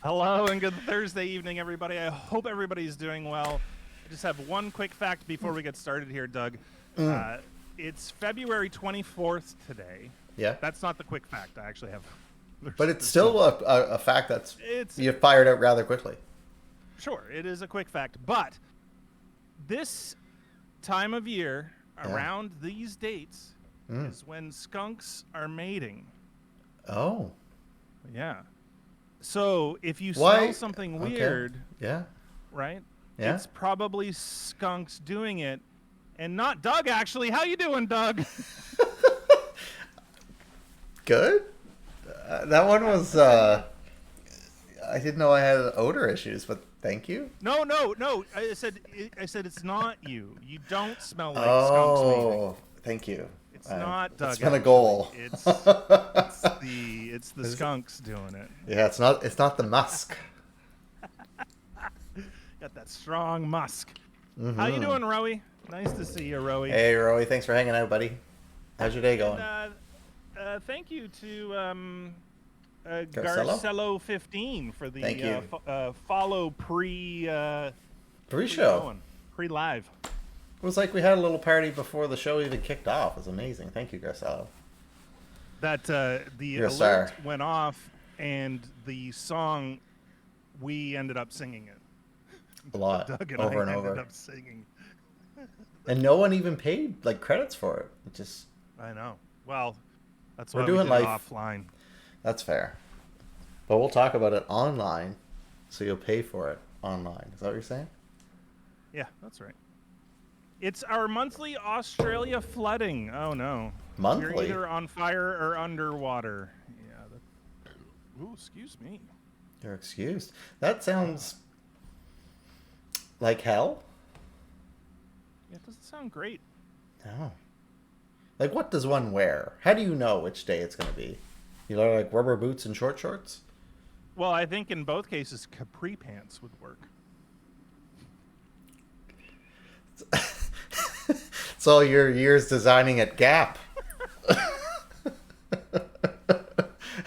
Hello and good Thursday evening, everybody. I hope everybody's doing well. I just have one quick fact before we get started here, Doug. Uh, it's February 24th today. Yeah, That's not the quick fact. I actually have. but it's still a fact that's It's you fired out rather quickly. sure it is a quick fact, but this time of year, Yeah. around these dates, is when skunks are mating. Oh, Yeah. So if you why? smell something Okay. weird, Yeah, right? yeah. It's probably skunks doing it, and not Doug. Actually, how you doing, Doug? Good. That one was. I didn't know I had odor issues, but thank you. No. I said it's not you. You don't smell like skunks mating. Oh, thank you. It's not Doug. It's been a actually. goal. It's the skunks doing it. Yeah, it's not. It's not the musk. Got that strong musk. How you doing, Rowie? Nice to see you, Rowie. Hey, Roy. Thanks for hanging out, buddy. How's your day going? And, thank you to Garcello? Garcello15 for the Thank you. follow pre-show. Pre-show. Pre-live. It was like we had a little party before the show even kicked off. It was amazing. Thank you, Garcello. That the You're a alert star. went off, and the song, we ended up singing it. A lot. Doug and Over I and ended over. up singing. And no one even paid like credits for it. It just I know. Well, that's We're why doing we did it life. offline. that's fair. But we'll talk about it online, so you'll pay for it online. Is that what you're saying? Yeah, that's right. It's our monthly Australia flooding. Oh no. You're Monthly? either on fire or underwater. Yeah. Ooh, excuse me. You're excused. That sounds like hell. Yeah, it doesn't sound great. No. Like, what does one wear? How do you know which day it's going to be? You wear like rubber boots and short shorts? Well, I think in both cases, capri pants would work. It's all your years designing at Gap.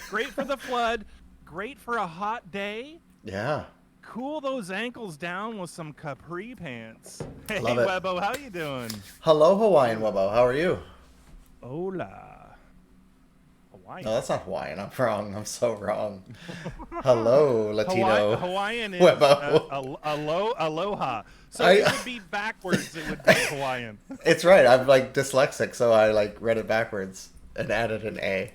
Great for the flood. Great for a hot day. Yeah. Cool those ankles down with some capri pants. Hey, Love it. Webbo, how you doing? Hello, Hawaiian Wubbo. How are you? Hola. Hawaiian. No, that's not Hawaiian. I'm wrong. I'm so wrong. Hello, Latino. Hawaiian is Webbo. aloha. So I- it would be backwards. It would be Hawaiian. It's right. I'm like dyslexic, so I like read it backwards and added an A.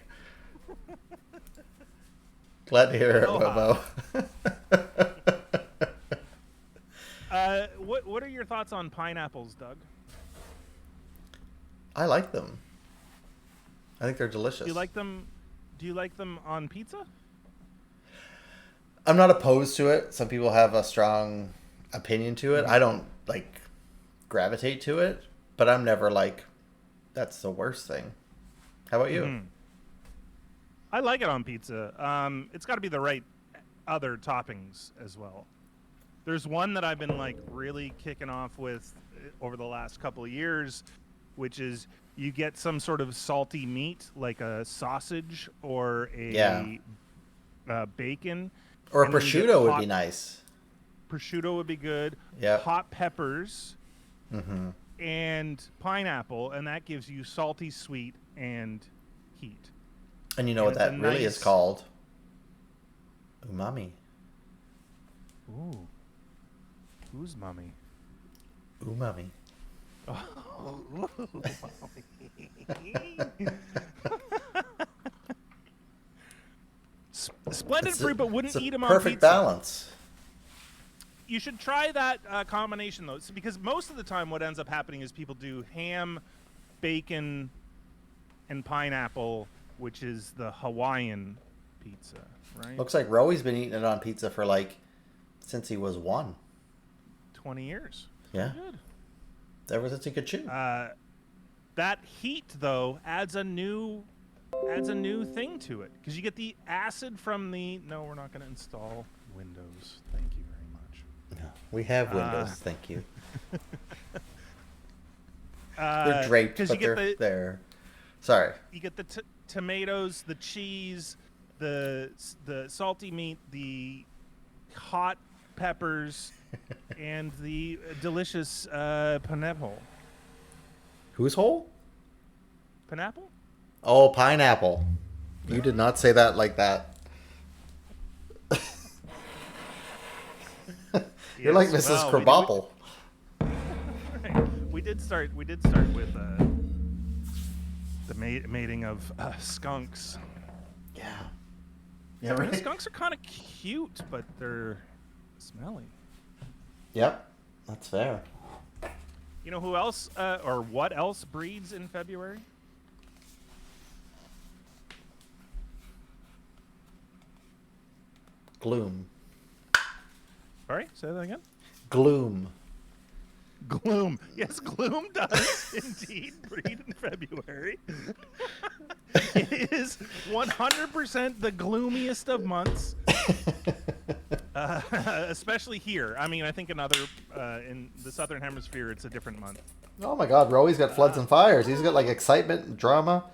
Glad to hear it, Aloha. Webbo. What are your thoughts on pineapples, Doug? I like them. I think they're delicious. Do you like them? Do you like them on pizza? I'm not opposed to it. Some people have a strong opinion to it. I don't like gravitate to it, but I'm never like that's the worst thing. How about you? Mhm. I like it on pizza. It's got to be the right other toppings as well. There's one that I've been like really kicking off with over the last couple of years, which is you get some sort of salty meat like a sausage or a Yeah. bacon. Or a and then you get prosciutto would hot- be nice. Prosciutto would be good. Yep. Hot peppers Mm-hmm. and pineapple, and that gives you salty, sweet, and heat. And you know And what it's that a really nice- is called? Umami. Ooh. Who's mummy? Umami. Splendid fruit, but wouldn't it's a eat them on perfect pizza. balance. You should try that combination though, because most of the time, what ends up happening is people do ham, bacon, and pineapple, which is the Hawaiian pizza, right? Looks like Roey's been eating it on pizza for like since he was 1. 20 years. Yeah. Good. Ever since he could chew. That heat though adds a new thing to it because you get the acid from the. No, we're not going to install Windows. Thank you very much. No, we have Windows, thank you. They're draped, 'cause but you get they're the- there. Sorry. You get the tomatoes, the cheese, the salty meat, the hot peppers and the delicious pineapple. Whose hole? Pineapple? Oh, pineapple. You did not say that like that. You're like Yes, Mrs. well, Krabappel. We did start with the mating of skunks. Yeah. Yeah, The right. skunks are kind of cute, but they're smelly. Yep, that's fair. You know who else or what else breeds in February? Gloom. Sorry, say that again. Gloom. Gloom. Yes, gloom does indeed breed in February. It is 100% the gloomiest of months, especially here. I mean, I think in the Southern Hemisphere, it's a different month. Oh my God, Roey's got floods and fires. He's got like excitement and drama.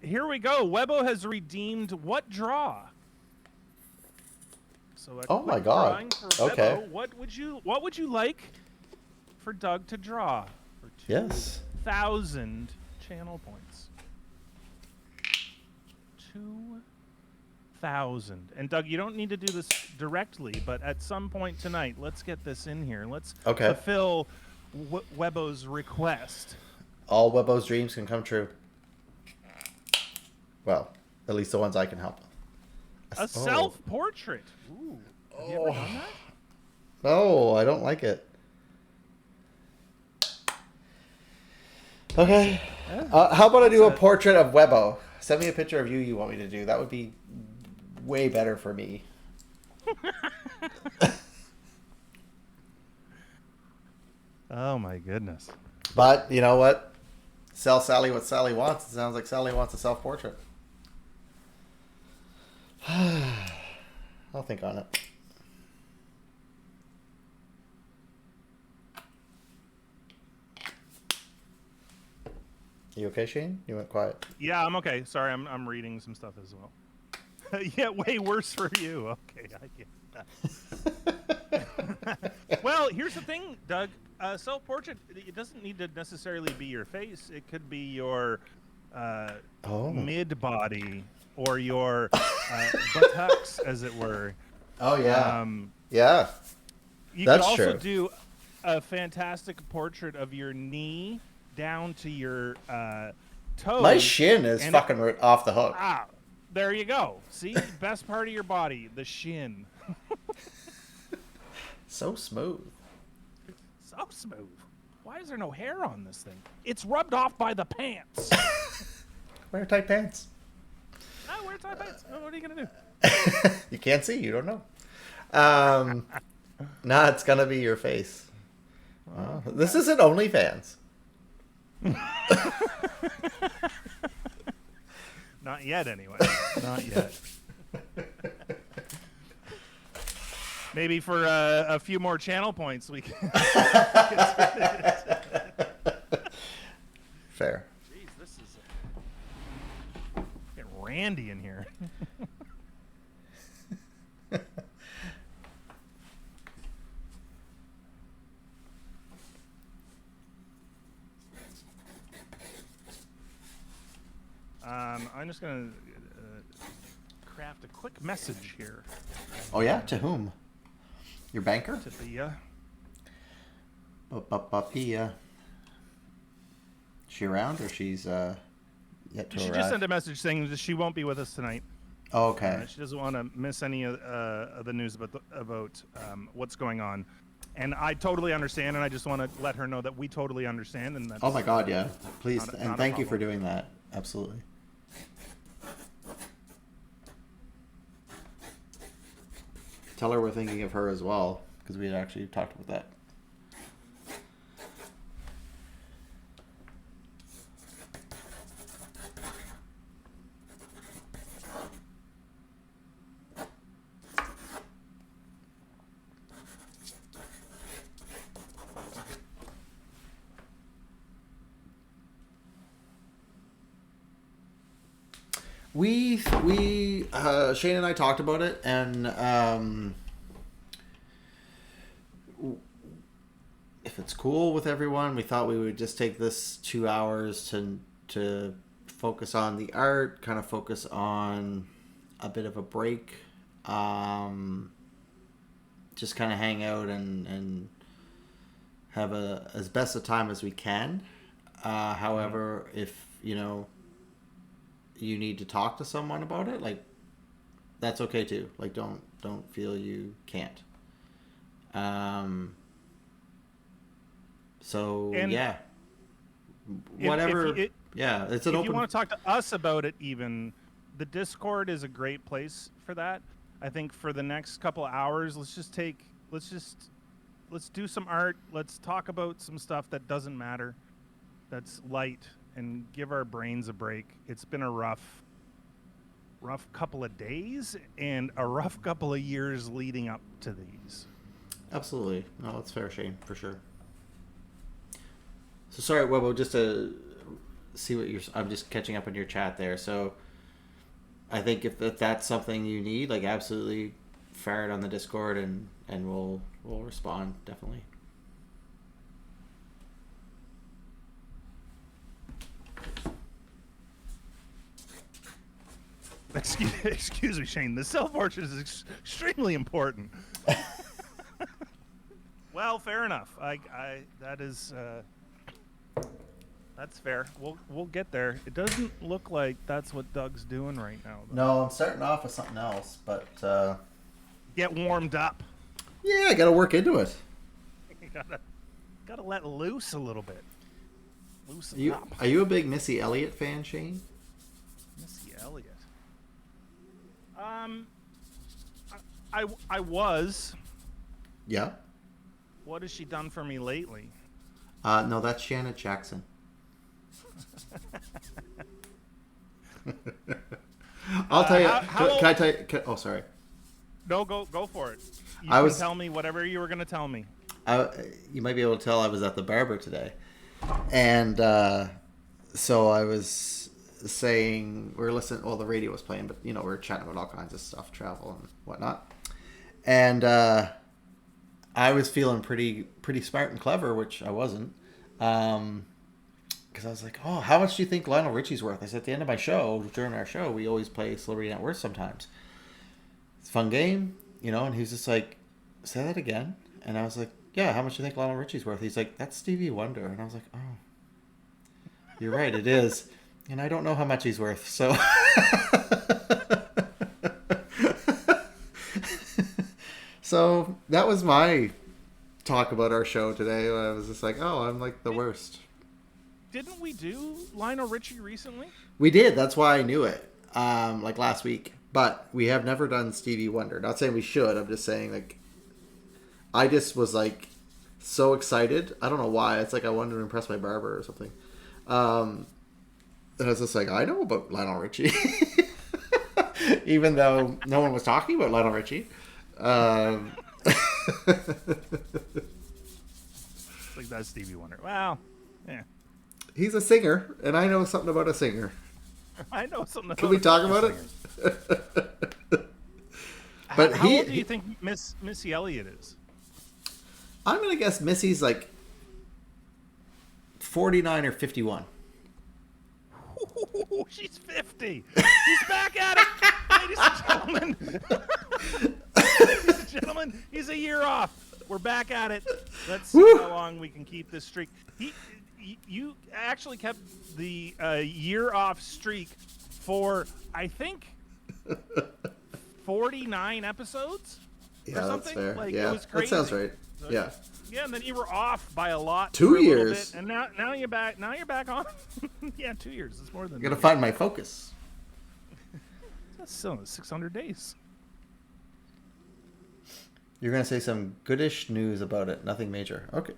Here we go. Webbo has redeemed what draw? So a Oh my quick God. drawing for Okay. Webbo. What would you like for Doug to draw for Yes. 2,000 channel points? 2,000. And Doug, you don't need to do this directly, but at some point tonight, let's get this in here. Let's fulfill Webbo's request. All Webbo's dreams can come true. Well, at least the ones I can help. A self-portrait. Ooh. Have you ever done that? No, I don't like it. Okay. How about I do a portrait of Webbo? Send me a picture of you want me to do. That would be way better for me. Oh my goodness. But you know what? Sell Sally what Sally wants. It sounds like Sally wants a self-portrait. I'll think on it. You okay, Shane? You went quiet. Yeah, I'm okay. Sorry, I'm reading some stuff as well. Yeah, way worse for you. Okay, I get that. Well, here's the thing, Doug. Self-portrait, it doesn't need to necessarily be your face. It could be your mid-body or your buttocks, as it were. Oh, yeah. Yeah. You That's could also true. do a fantastic portrait of your knee down to your toes. My shin is fucking off the hook. Ah, there you go. See, best part of your body, the shin. So smooth. So smooth. Why is there no hair on this thing? It's rubbed off by the pants. Wear tight pants. I wear tight pants. What are you gonna do? You can't see. You don't know. Nah, it's gonna be your face. This isn't OnlyFans. Not yet, anyway. Not yet. Maybe for a few more channel points, we can. Fair. Jeez, this is getting randy in here. I'm just gonna craft a quick message here. Oh yeah, to whom? Your banker? To Thea. Pia. She around or she's yet to She arrive? just sent a message saying that she won't be with us tonight. Oh, okay. She doesn't want to miss any of the news about what's going on. And I totally understand, and I just want to let her know that we totally understand. And that's, Oh my God, yeah. Please, not and a thank you for problem. doing that. Absolutely. Tell her we're thinking of her as well, because we had actually talked about that. We Shane and I talked about it, and if it's cool with everyone, we thought we would just take this 2 hours to focus on the art, kind of focus on a bit of a break, just kind of hang out and have as best a time as we can. However, if you need to talk to someone about it, like, that's okay too. Like, don't feel you can't. So And yeah, whatever. Yeah, it's an if open. you want to talk to us about it, even the Discord is a great place for that. I think for the next couple of hours, let's do some art. Let's talk about some stuff that doesn't matter, that's light, and give our brains a break. It's been a rough couple of days and a rough couple of years leading up to these. Absolutely. No, that's fair, Shane, for sure. So sorry, Webbo, just to see what I'm just catching up on your chat there. So I think if that's something you need, like, absolutely fire it on the Discord and we'll respond, definitely. Excuse me, Shane. The self-portrait is extremely important. Well, fair enough. That's fair. We'll get there. It doesn't look like that's what Doug's doing right now, though. No, I'm starting off with something else, but Get warmed up. yeah, I got to work into it. You gotta let loose a little bit. Loosen up. Are you a big Missy Elliott fan, Shane? Missy Elliott. I was. Yeah. What has she done for me lately? No, that's Janet Jackson. I'll tell you. Can I tell you? Oh, sorry. No, go for it. You can tell me whatever you were going to tell me. You might be able to tell I was at the barber today, and so I was saying we were listening. Well, the radio was playing, but we were chatting about all kinds of stuff, travel and whatnot, and I was feeling pretty smart and clever, which I wasn't. Because I was like, oh, how much do you think Lionel Richie's worth? I said, at the end of my show, during our show, we always play Celebrity Net Worth sometimes. It's a fun game, and he's just like, say that again. And I was like, yeah, how much do you think Lionel Richie's worth? He's like, that's Stevie Wonder. And I was like, oh, you're right, it is. And I don't know how much he's worth, so... So that was my talk about our show today. I was just like, oh, I'm like the worst. Didn't we do Lionel Richie recently? We did. That's why I knew it. Like last week. But we have never done Stevie Wonder. Not saying we should. I'm just saying, like, I just was like so excited. I don't know why. It's like I wanted to impress my barber or something. And I was just like, I know about Lionel Richie. Even though no one was talking about Lionel Richie. Like that's Stevie Wonder. Wow. Yeah. He's a singer, and I know something about a singer. I know something. Can we talk about it? But how old do you think Missy Elliott is? I'm gonna guess Missy's like 49 or 51. Ooh, she's 50. She's back at it, ladies and gentlemen. Ladies and gentlemen, he's a year off. We're back at it. Let's see how long we can keep this streak. You actually kept the year off streak for, I think, 49 episodes. Yeah, or that's something. fair. Like, yeah, it was crazy. that sounds right. So, yeah. Yeah, and then you were off by a lot. 2 for a little years. bit, and now you're back. Now you're back on. Yeah, 2 years. It's more than. I'm gonna find my focus. That's still 600 days. You're gonna say some goodish news about it. Nothing major. Okay.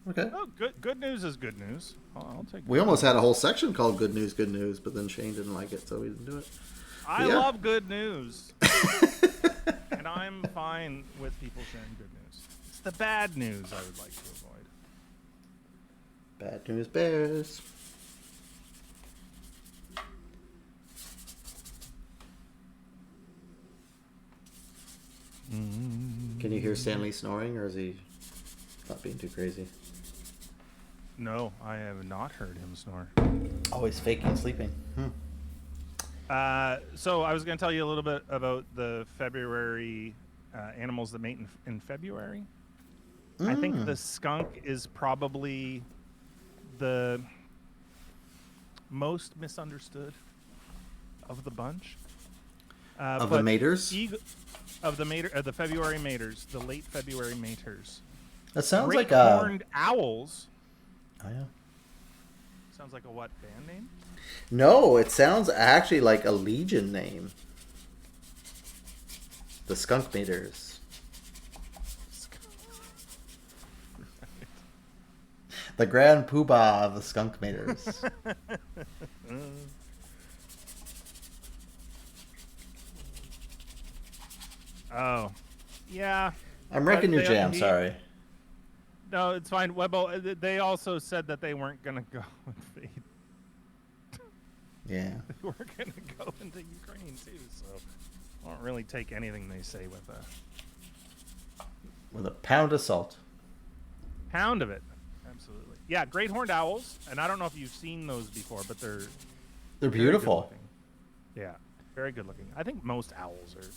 Okay. Oh, good news is good news. I'll take. We almost had a whole section called "Good News, Good News," but then Shane didn't like it, so we didn't do it. I love good news, and I'm fine with people sharing good news. It's the bad news I would like to avoid. Bad news bears. Can you hear Stanley snoring, or is he? Not being too crazy. No, I have not heard him snore. Always faking sleeping. So I was going to tell you a little bit about the February animals that mate in February. I think the skunk is probably the most misunderstood of the bunch. Of the maters? Of the February maters, the late February maters. That sounds like a horned owls. Oh yeah. Sounds like a what band name? No, it sounds actually like a legion name. The skunk maters. The grand poobah of the skunk maters. Oh, yeah. I'm wrecking your jam. Sorry. No, it's fine. Webbo, they also said that they weren't going to go and feed. Yeah. They were going to go into Ukraine too, so I won't really take anything they say with a pound of salt. Pound of it. Absolutely. Yeah, great horned owls, and I don't know if you've seen those before, but they're beautiful. Yeah, very good looking. I think most owls are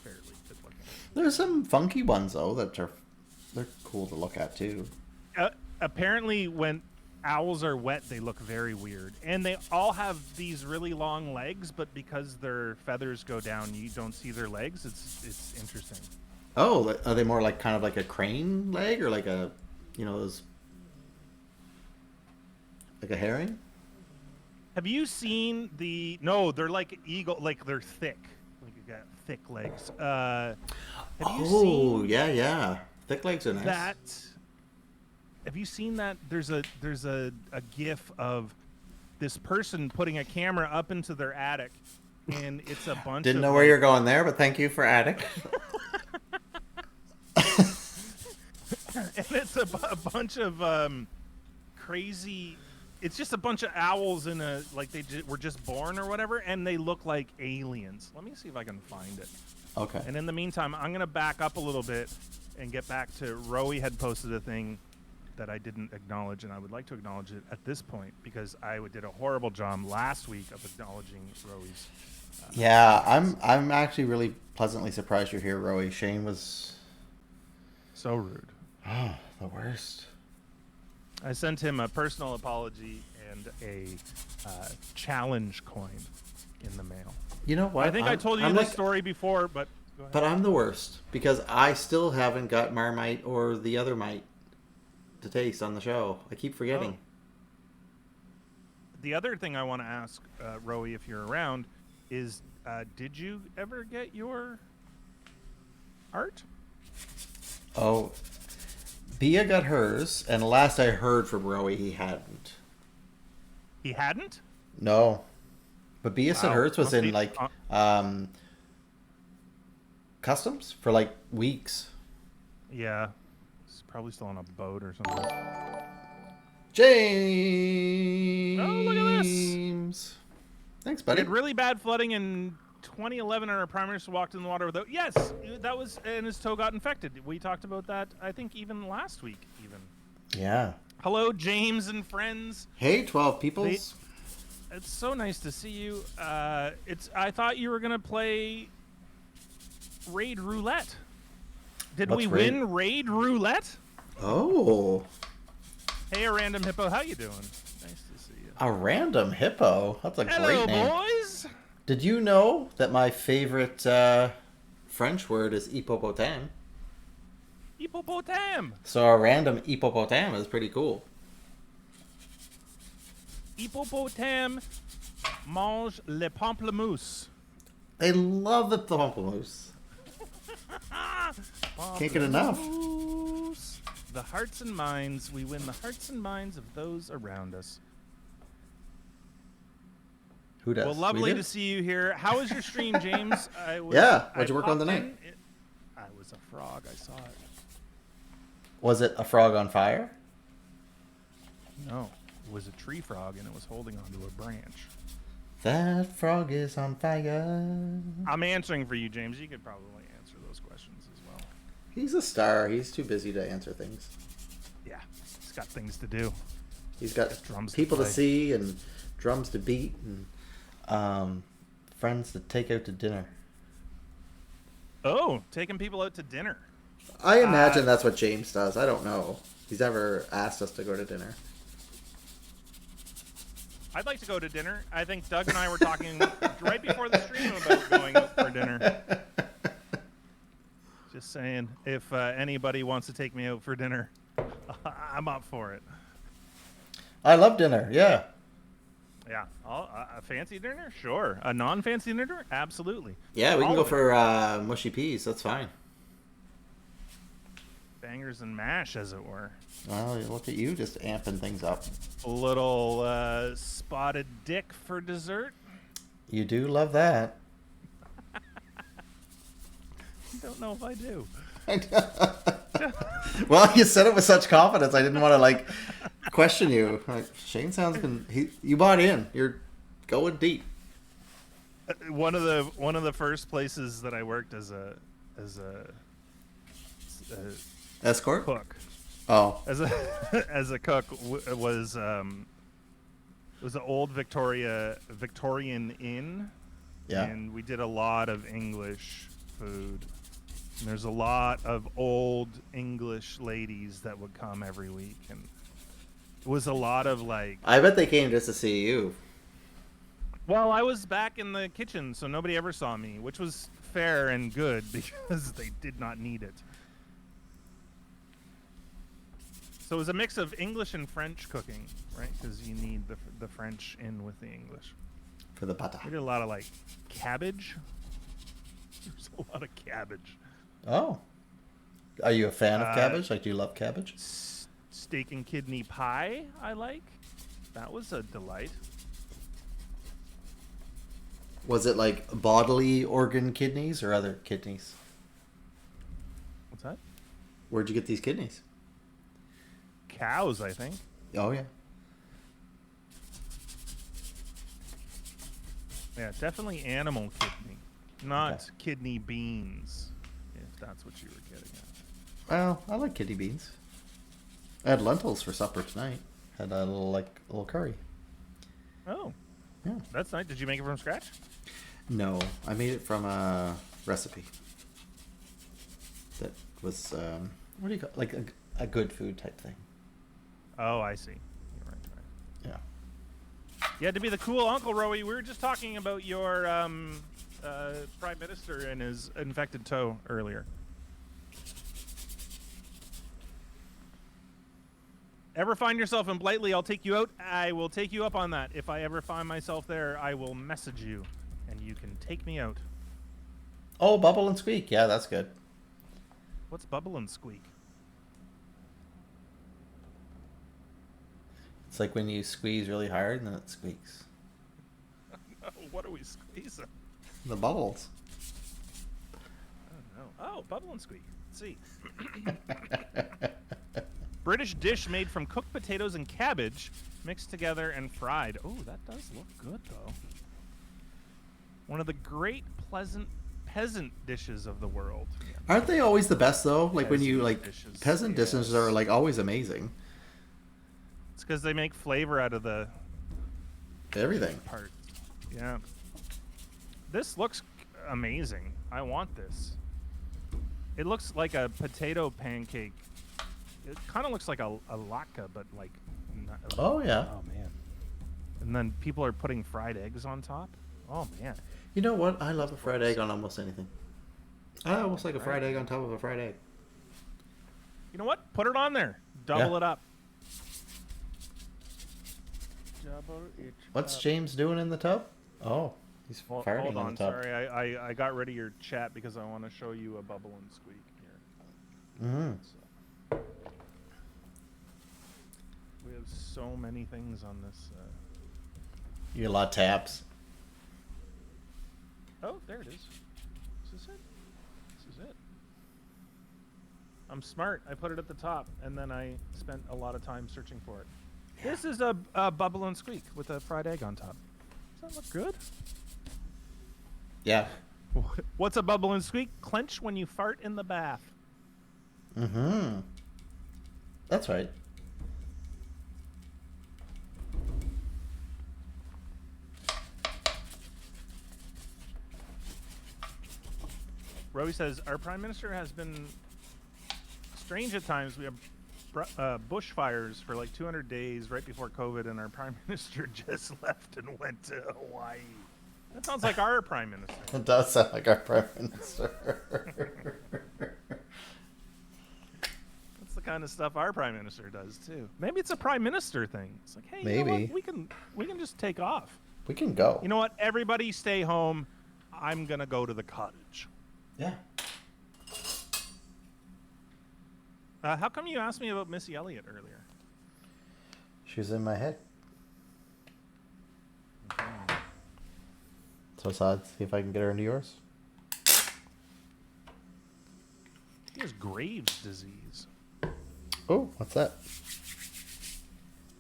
fairly good looking. There's some funky ones though they're cool to look at too. Apparently, when owls are wet, they look very weird, and they all have these really long legs. But because their feathers go down, you don't see their legs. It's interesting. Oh, are they more like kind of like a crane leg or like a, those like a herring? Have you seen No, they're like eagle. Like they're thick. Like you got thick legs. Have you seen yeah. Thick legs are nice. Have you seen that? There's a GIF of this person putting a camera up into their attic, and it's a bunch. Didn't know where you're going there, but thank you for attic. And it's a bunch of crazy. It's just a bunch of owls in a were just born or whatever, and they look like aliens. Let me see if I can find it. Okay. And in the meantime, I'm gonna back up a little bit and get back to Rowie had posted a thing that I didn't acknowledge, and I would like to acknowledge it at this point because I did a horrible job last week of acknowledging Rowie's. Yeah, I'm actually really pleasantly surprised you're here, Rowie. Shane was so rude. Oh, the worst. I sent him a personal apology and a challenge coin in the mail. You know what? I think I told you this story before, but go ahead. But I'm the worst because I still haven't got Marmite or the other mite to taste on the show. I keep forgetting. Oh. The other thing I want to ask, Rowie, if you're around, is did you ever get your art? Oh, Bia got hers, and last I heard from Rowie, he hadn't. He hadn't? No. But Bia said hers was in, customs for, weeks. Yeah. He's probably still on a boat or something. James! Oh, look at this! Thanks, buddy. We had really bad flooding in 2011, and our prime minister walked in the water without... Yes! That was... And his toe got infected. We talked about that, I think, even last week, even. Yeah. Hello, James and friends. Hey, 12 peoples. It's so nice to see you. I thought you were going to play Raid Roulette. Did we win Raid Roulette? Oh. Hey, a random hippo. How you doing? Nice to see you. A random hippo? That's a great name. Hello, boys. Did you know that my favorite French word is hippopotame? Hippopotame. So a random hippopotame is pretty cool. Hippopotame mange le pamplemousse. They love the pamplemousse. Can't get enough. The hearts and minds. We win the hearts and minds of those around us. Who does? Well, lovely to see you here. How was your stream, James? What'd you work on tonight? I was a frog. I saw it. Was it a frog on fire? No. It was a tree frog, and it was holding onto a branch. That frog is on fire. I'm answering for you, James. You could probably answer those questions as well. He's a star. He's too busy to answer things. Yeah, he's got things to do. He's got Drums people to to play. see and drums to beat and friends to take out to dinner. Oh, taking people out to dinner. I imagine that's what James does. I don't know. He's never asked us to go to dinner. I'd like to go to dinner. I think Doug and I were talking right before the stream about going out for dinner. Just saying, if anybody wants to take me out for dinner, I'm up for it. I love dinner. Yeah. Yeah, a fancy dinner, sure. A non-fancy dinner, absolutely. Yeah, we can All go of it. for mushy peas. That's fine. Bangers and mash, as it were. Well, look at you just amping things up. A little spotted dick for dessert. You do love that. Don't know if I do. Well, you said it with such confidence. I didn't want to question you. Shane sounds you bought in. You're going deep. One of the first places that I worked as a Escort? cook. Oh. As a cook was it was an old Victorian inn. Yeah. And we did a lot of English food. And there's a lot of old English ladies that would come every week, and it was a lot of I bet they came just to see you. Well, I was back in the kitchen, so nobody ever saw me, which was fair and good because they did not need it. So it was a mix of English and French cooking, right? Because you need the French in with the English. For the pata. We did a lot of cabbage. There's a lot of cabbage. Oh. Are you a fan of cabbage? Do you love cabbage? Steak and kidney pie, I like. That was a delight. Was it bodily organ kidneys or other kidneys? What's that? Where'd you get these kidneys? Cows, I think. Oh, yeah. Yeah, definitely animal kidney, not Okay. kidney beans, if that's what you were getting at. Well, I like kidney beans. I had lentils for supper tonight. Had a little curry. Oh, Yeah. that's nice. Did you make it from scratch? No, I made it from a recipe. That was what do you call a good food type thing. Oh, I see. You're right. Yeah. You had to be the cool Uncle Roey. We were just talking about your Prime Minister and his infected toe earlier. Ever find yourself in Blightly, I'll take you out. I will take you up on that. If I ever find myself there, I will message you, and you can take me out. Oh, Bubble and Squeak. Yeah, that's good. What's Bubble and Squeak? It's like when you squeeze really hard and then it squeaks. What are we squeezing? The bubbles. I don't know. Oh, Bubble and Squeak. Let's see. British dish made from cooked potatoes and cabbage, mixed together and fried. Oh, that does look good, though. One of the great, pleasant peasant dishes of the world. Aren't they always the best though? When you Peasant dishes, peasant dishes are always amazing. It's because they make flavor out of the Everything. parts. Yeah. This looks amazing. I want this. It looks like a potato pancake. It kind of looks like a latke, but Oh yeah. Oh man. And then people are putting fried eggs on top. Oh man. You know what? I love a fried egg on almost anything. I almost like a fried egg on top of a fried egg. You know what? Put it on there. Double Yeah. it up. Double it What's up. James doing in the tub? Oh, he's Well, farting hold on, in the tub. sorry. I got rid of your chat because I want to show you a Bubble and Squeak here. Mm-hmm. So, we have so many things on this. You get a lot of tabs. Oh, there it is. This is it. This is it. I'm smart. I put it at the top, and then I spent a lot of time searching for it. Yeah. This is a Bubble and Squeak with a fried egg on top. Does that look good? Yeah. What's a Bubble and Squeak? Clench when you fart in the bath. Mm-hmm. That's right. Rowie says, our prime minister has been strange at times. We have bushfires for like 200 days right before COVID, and our prime minister just left and went to Hawaii. That sounds like our prime minister. It does sound like our prime minister. That's the kind of stuff our prime minister does too. Maybe it's a prime minister thing. It's like, hey, Maybe. you know what? We can just take off. We can go. You know what? Everybody stay home. I'm gonna go to the cottage. Yeah. How come you asked me about Missy Elliott earlier? She was in my head. So it's odd. See if I can get her into yours. He has Graves' disease. Oh, what's that?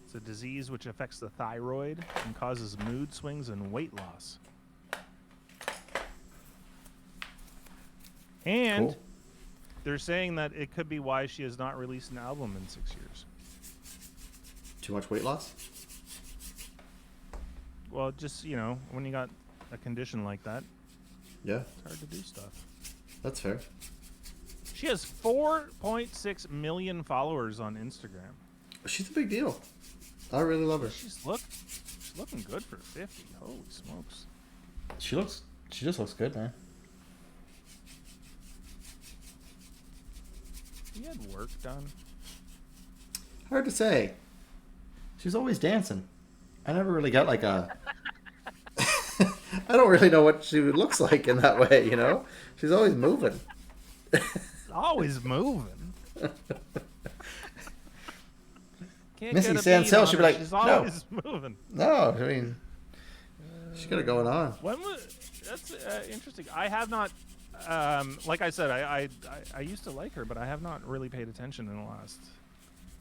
It's a disease which affects the thyroid and causes mood swings and weight loss. And Cool. they're saying that it could be why she has not released an album in 6 years. Too much weight loss? Well, just, you know, when you got a condition like that, Yeah, it's hard to do stuff. that's fair. She has 4.6 million followers on Instagram. She's a big deal. I really love her. She's looking good for 50. Holy smokes. She just looks good, man. He had work done. Hard to say. She's always dancing. I never really got like a... I don't really know what she looks like in that way, you know? She's always moving. Always moving. Can't Missy get a Sansell beat on should be her. like, she's no. always moving. No, I mean... She's got it going on. When was that's interesting. I have not, like I said, I used to like her, but I have not really paid attention in the last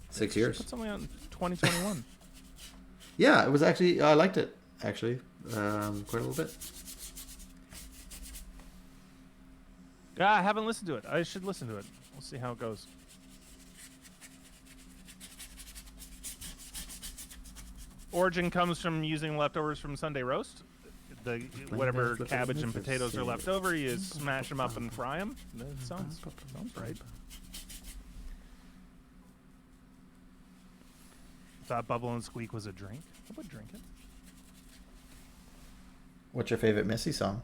6 She years. put something out in 2021. Yeah, it was actually... I liked it, actually. Quite a little bit. Yeah, I haven't listened to it. I should listen to it. We'll see how it goes. Origin comes from using leftovers from Sunday roast. The whatever cabbage and potatoes are left over, you smash them up and fry them. That sounds right. Thought Bubble and Squeak was a drink. I would drink it. What's your favorite Missy song?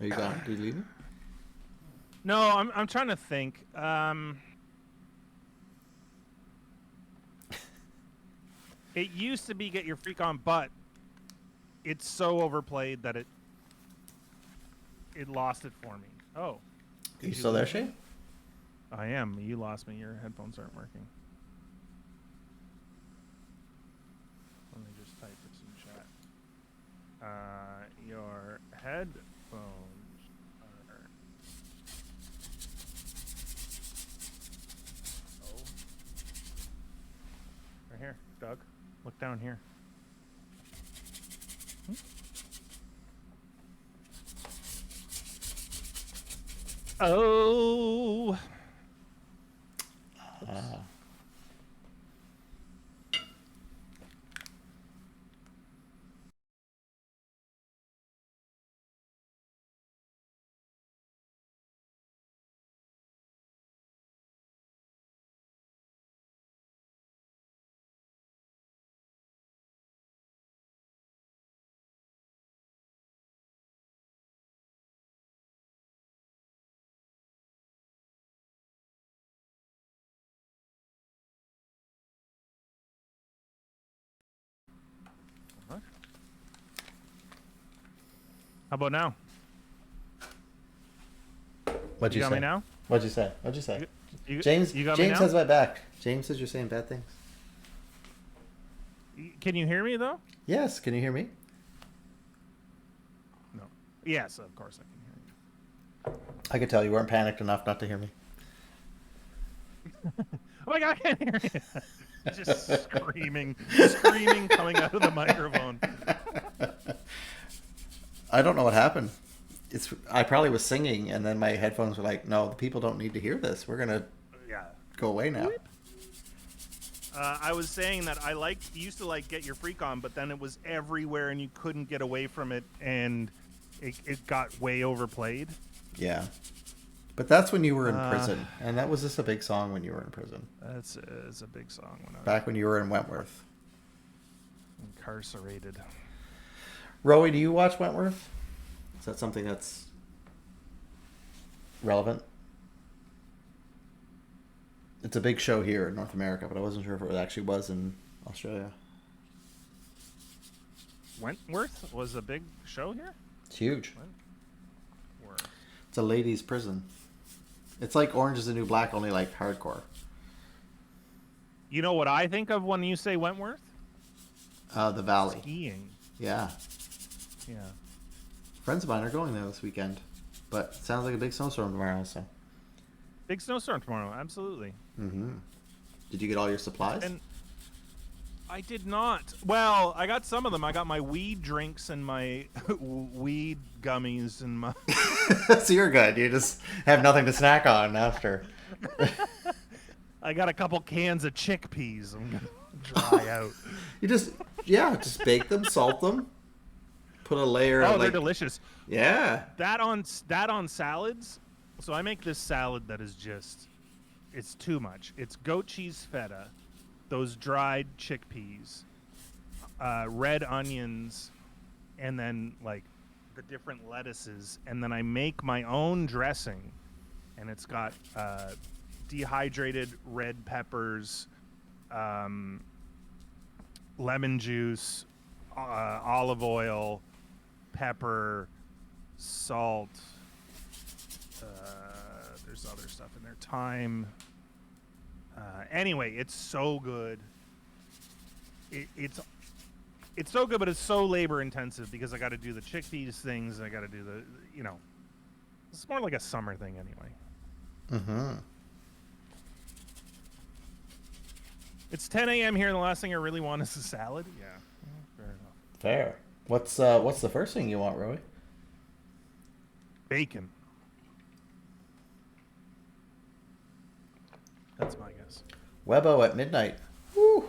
Are you gone? Did you leave me? No, I'm trying to think. It used to be Get Your Freak On, but it's so overplayed that it lost it for me. Oh. Are you still there, Shane? I am. You lost me. Your headphones aren't working. Let me just type this in chat. Your headphones are... Oh. Right here, Doug. Look down here. Oh. How about now? What'd you got say? me now? What'd you say? What'd you say? James, you got me James now? has my back. James says you're saying bad things. Can you hear me though? Yes. Can you hear me? No. Yes, of course I can hear you. I could tell you weren't panicked enough not to hear me. Oh my god, I can't hear you. Just screaming coming out of the microphone. I don't know what happened. I probably was singing, and then my headphones were like, "No, the people don't need to hear this. We're gonna Yeah. go away now." I was saying that used to like Get Your Freak On, but then it was everywhere and you couldn't get away from it, and it got way overplayed. Yeah, but that's when you were in prison, and that was just a big song when you were in prison. It's a big song when I was Back when you were in Wentworth. incarcerated. Rowie, do you watch Wentworth? Is that something that's relevant? It's a big show here in North America, but I wasn't sure if it actually was in Australia. Wentworth was a big show here? It's huge. Wentworth. It's a ladies' prison. It's like Orange is the New Black, only like hardcore. You know what I think of when you say Wentworth? The Valley. Skiing. Yeah. Yeah. Friends of mine are going there this weekend, but it sounds like a big snowstorm tomorrow. So. Big snowstorm tomorrow, absolutely. Mm-hmm. Did you get all your supplies? And I did not. Well, I got some of them. I got my weed drinks and my weed gummies and my... So you're good. You just have nothing to snack on after. I got a couple cans of chickpeas. I'm going to dry out. You just bake them, salt them, put a layer of they're delicious. Yeah. That on salads. So I make this salad that is just, it's too much. It's goat cheese feta, those dried chickpeas, red onions, and then like the different lettuces. And then I make my own dressing, and it's got dehydrated red peppers, lemon juice, olive oil, pepper, salt. There's other stuff in there. Thyme. Anyway, it's so good. It's so good, but it's so labor intensive because I got to do the chickpeas things. And I got to do the, it's more like a summer thing anyway. Mm-hmm. It's 10 a.m. here, and the last thing I really want is a salad. Yeah, fair enough. Fair. What's the first thing you want, Rowie? Bacon. That's my guess. Webbo at midnight. Woo.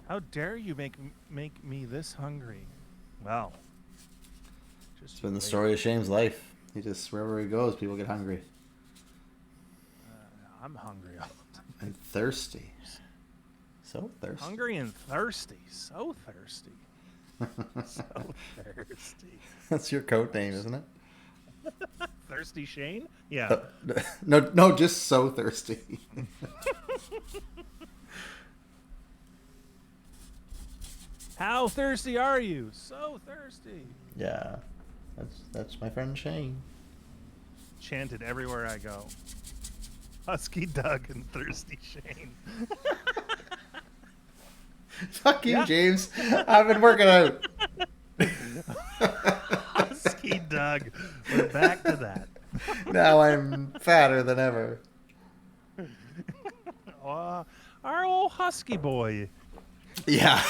How dare you make me this hungry? Well, It's been the story of Shane's life. He just, wherever he goes, people get hungry. I'm hungry all the time. And thirsty. So thirsty. Hungry and thirsty. So thirsty. So thirsty. That's your code name, isn't it? Thirsty Shane? Yeah. No, just so thirsty. How thirsty are you? So thirsty. Yeah. That's my friend Shane. Chanted everywhere I go. Husky Doug and Thirsty Shane. Fuck you, James. I've been working out. Husky Doug. We're back to that. Now I'm fatter than ever. Our old husky boy. Yeah.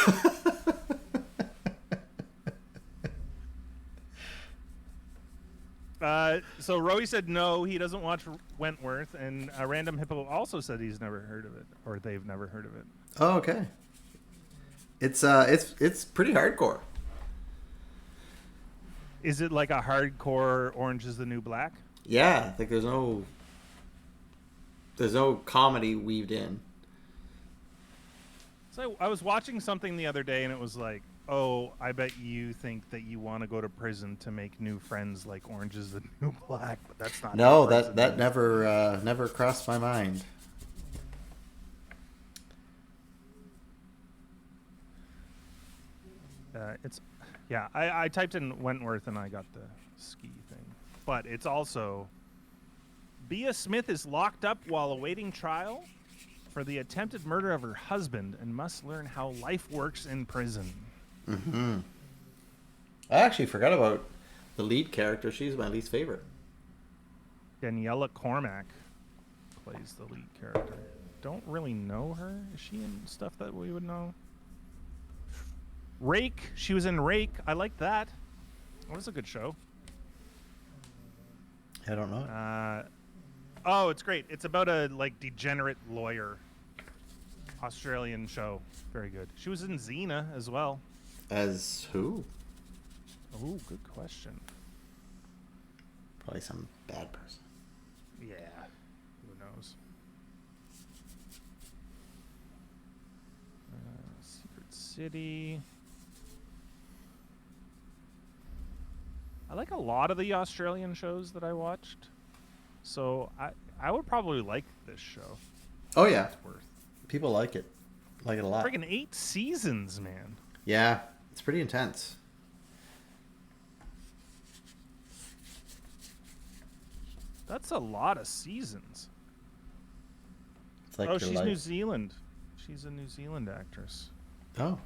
So Rowie said no, he doesn't watch Wentworth, and Random Hippo also said he's never heard of it, or they've never heard of it. Oh, okay. It's pretty hardcore. Is it like a hardcore Orange is the New Black? Yeah, like there's no comedy weaved in. So I was watching something the other day, and it was like, oh, I bet you think that you want to go to prison to make new friends like Orange is the New Black, but that's not. No, that never crossed my mind. I typed in Wentworth and I got the ski thing, but it's also Bea Smith is locked up while awaiting trial for the attempted murder of her husband and must learn how life works in prison. Mm-hmm. I actually forgot about the lead character. She's my least favorite. Daniela Cormack plays the lead character. Don't really know her. Is she in stuff that we would know? Rake. She was in Rake. I like that. That was a good show. I don't know. Oh, it's great. It's about a like degenerate lawyer. Australian show. Very good. She was in Xena as well. As who? Oh, good question. Probably some bad person. Yeah. Who knows? Secret City. I like a lot of the Australian shows that I watched. So I would probably like this show. Oh yeah, It's worth. people like it a lot. Friggin' 8 seasons, man. Yeah, it's pretty intense. That's a lot of seasons. It's like Oh, your she's life. New Zealand. She's a New Zealand actress. Oh,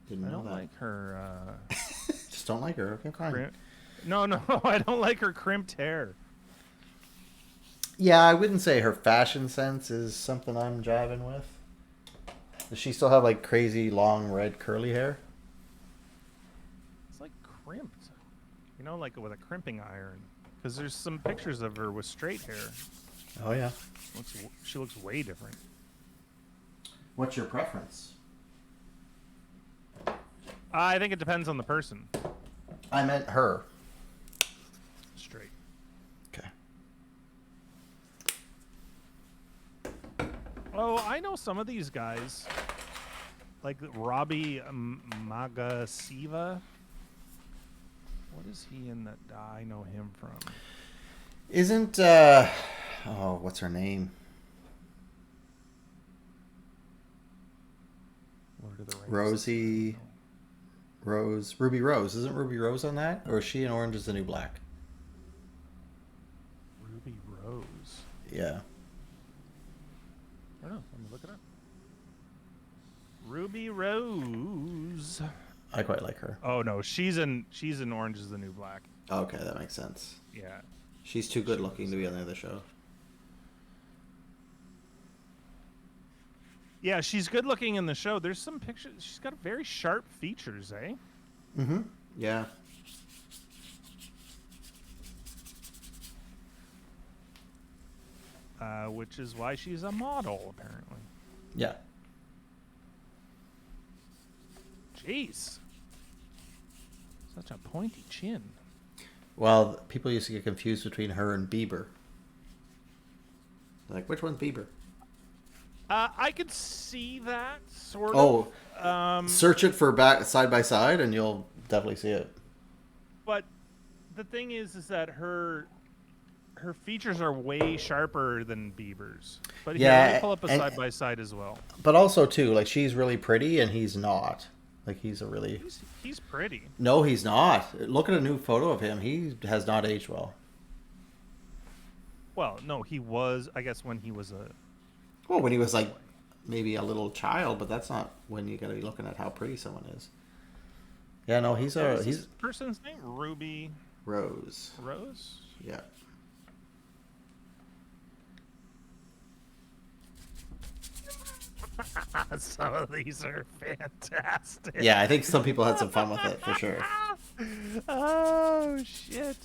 didn't I know don't that. like her. Just don't like her. Okay, fine. No, I don't like her crimped hair. Yeah, I wouldn't say her fashion sense is something I'm jiving with. Does she still have like crazy long red curly hair? It's like crimped. You know, like with a crimping iron. Because there's some pictures of her with straight hair. Oh yeah. She looks way different. What's your preference? I think it depends on the person. I meant her. Straight. Okay. Oh, I know some of these guys. Like Robbie Magasiva. What is he in that I know him from? Isn't what's her name? Lord of the Rings. Rosie Ruby Rose. Isn't Ruby Rose on that? Or is she in Orange is the New Black? Ruby Rose. Yeah. I don't know. Let me look it up. Ruby Rose. I quite like her. Oh no, she's in Orange is the New Black. Okay, that makes sense. Yeah. She's too good looking to be on the other show. Yeah, she's good looking in the show. There's some pictures. She's got very sharp features, eh? Mm-hmm. Yeah. Which is why she's a model, apparently. Yeah. Jeez. Such a pointy chin. Well, people used to get confused between her and Bieber. Like, which one's Bieber? I could see that, sort of. Oh, search it for back side by side, and you'll definitely see it. But the thing is that her features are way sharper than Bieber's. But here, let me pull up a side by side as well. But also too, like she's really pretty, and he's not. Like he's a really. He's pretty. No, he's not. Look at a new photo of him. He has not aged well. Well, no, he was. I guess when he was a. Well, when he was like maybe a little child, but that's not when you got to be looking at how pretty someone is. Yeah, no, he's This person's name Ruby Rose. Rose. Yeah. Some of these are fantastic. Yeah, I think some people had some fun with it for sure. Oh shit.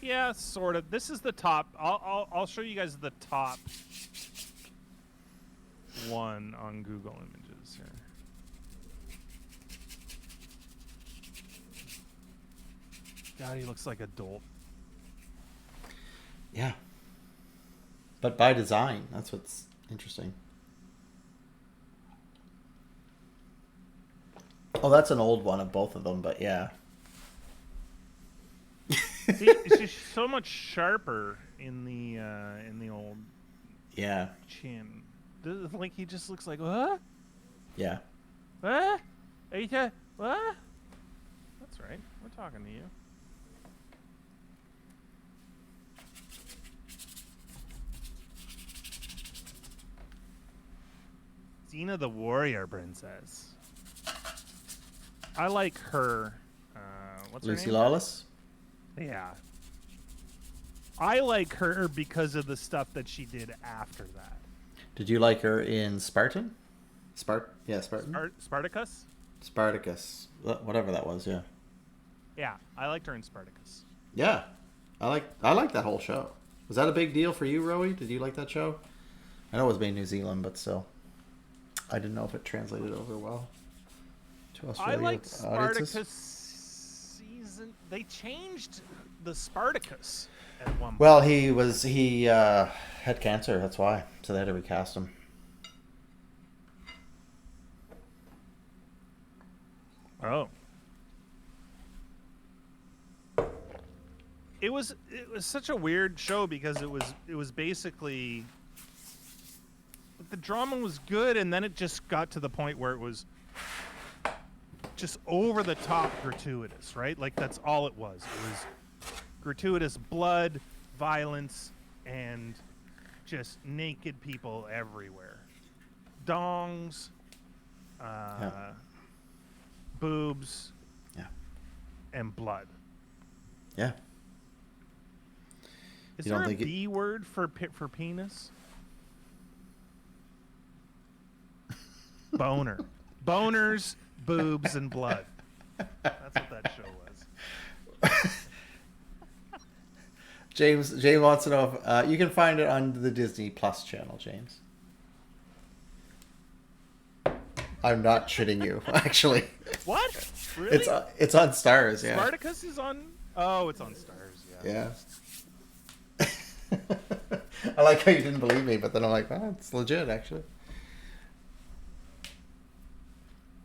Yeah, sort of. This is the top. I'll show you guys the top one on Google Images here. God, he looks like a dolt. Yeah. But by design, that's what's interesting. Oh, that's an old one of both of them, but yeah. See, she's so much sharper in the old Yeah. chin. Like he just looks like what? Yeah. What? Are you what? That's right. We're talking to you. Xena the Warrior Princess. I like her. What's Lucy her name? Lawless? Yeah. I like her because of the stuff that she did after that. Did you like her in Spartan? Spartan. Spartacus? Spartacus, whatever that was. Yeah. Yeah, I liked her in Spartacus. Yeah, I like that whole show. Was that a big deal for you, Rowie? Did you like that show? I know it was made in New Zealand, but still, I didn't know if it translated over well to Australia. I liked audiences. Spartacus season. They changed the Spartacus at one point. Well, he had cancer. That's why. So they had to recast him. Oh. It was such a weird show because it was basically the drama was good, and then it just got to the point where it was just over the top gratuitous, right? Like that's all it was. It was gratuitous blood, violence, and just naked people everywhere. Dongs, boobs, and blood. Yeah. Is there a B word for penis? Boner. Boners, boobs, and blood. That's what that show was. James wants to know if you can find it on the Disney Plus channel, James. I'm not shitting you, actually. What? Really? It's on Stars, yeah. Spartacus is on... Oh, it's on Stars, yeah. Yeah. I like how you didn't believe me, but then I'm like, oh, it's legit, actually.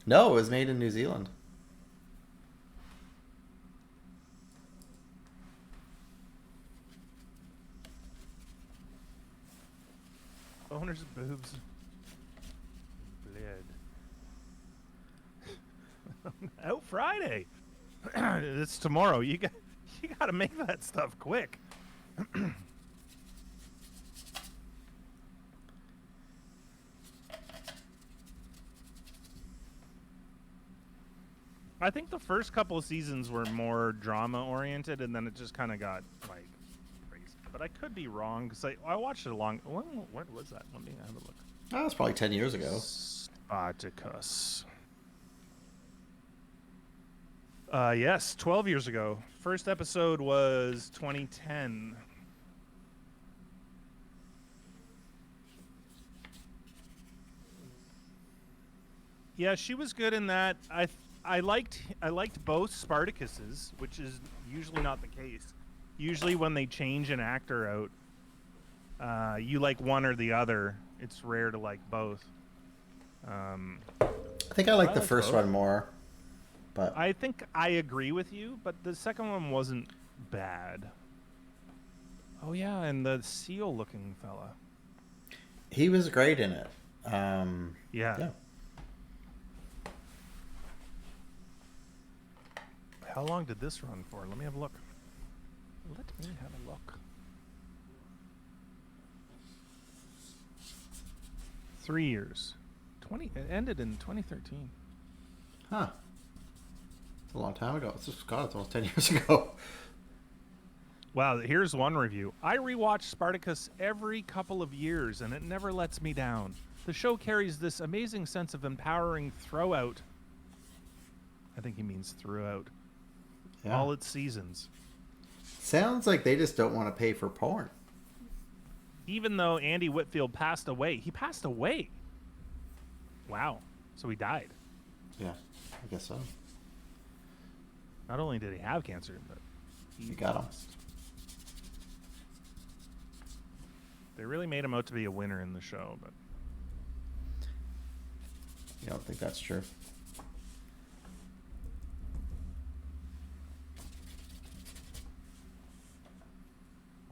No, it was made in New Zealand. Boners, boobs, blood. Out Friday. It's tomorrow. You got to make that stuff quick. I think the first couple of seasons were more drama oriented, and then it just kind of got like crazy. But I could be wrong because I watched it when was that? Let me have a look. That was probably 10 years ago. Spartacus. Yes, 12 years ago. First episode was 2010. Yeah, she was good in that. I liked both Spartacuses, which is usually not the case. Usually when they change an actor out, you like one or the other. It's rare to like both. I think I like the first one more. But I think I agree with you, but the second one wasn't bad. Oh yeah, and the seal-looking fella. He was great in it. Yeah. How long did this run for? Let me have a look. Let me have a look. 3 years. It ended in 2013. Huh. It's a long time ago. It's almost 10 years ago. Wow, here's one review. I rewatch Spartacus every couple of years, and it never lets me down. The show carries this amazing sense of empowering throughout. I think he means throughout. Yeah. All its seasons. Sounds like they just don't want to pay for porn. Even though Andy Whitfield passed away. He passed away. Wow. So he died. Yeah, I guess so. Not only did he have cancer, but he got him. They really made him out to be a winner in the show, but you don't think that's true?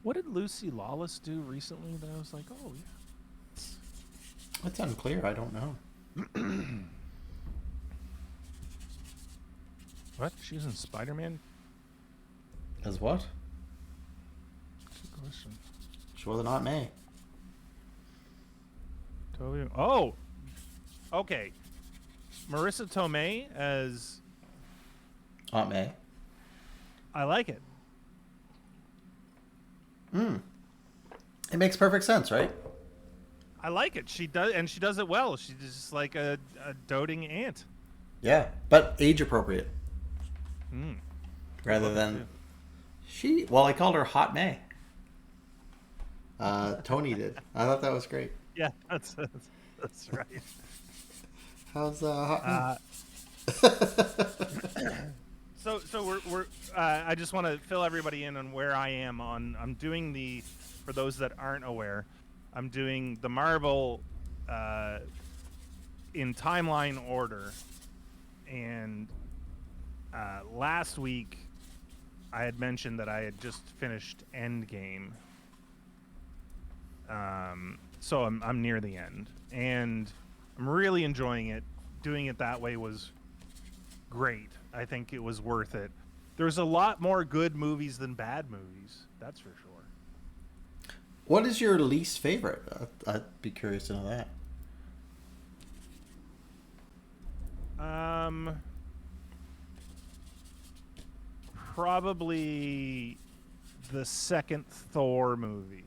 What did Lucy Lawless do recently that I was like, oh yeah? That's unclear. I don't know. What? She was in Spider-Man? As what? Good question. She was not May. Oh! Okay. Marissa Tomei as... Aunt May. I like it. Mm. It makes perfect sense, right? I like it. She does it well. She's just like a doting aunt. Yeah, but age appropriate Mm. rather than she. Well, I called her Hot May. Tony did. I thought that was great. Yeah, that's right. How's Hot May? So we're I just want to fill everybody in on where I am on. I'm doing for those that aren't aware, I'm doing the Marvel in timeline order, and last week I had mentioned that I had just finished Endgame. So I'm near the end, and I'm really enjoying it. Doing it that way was great. I think it was worth it. There's a lot more good movies than bad movies. That's for sure. What is your least favorite? I'd be curious to know that. Probably the second Thor movie.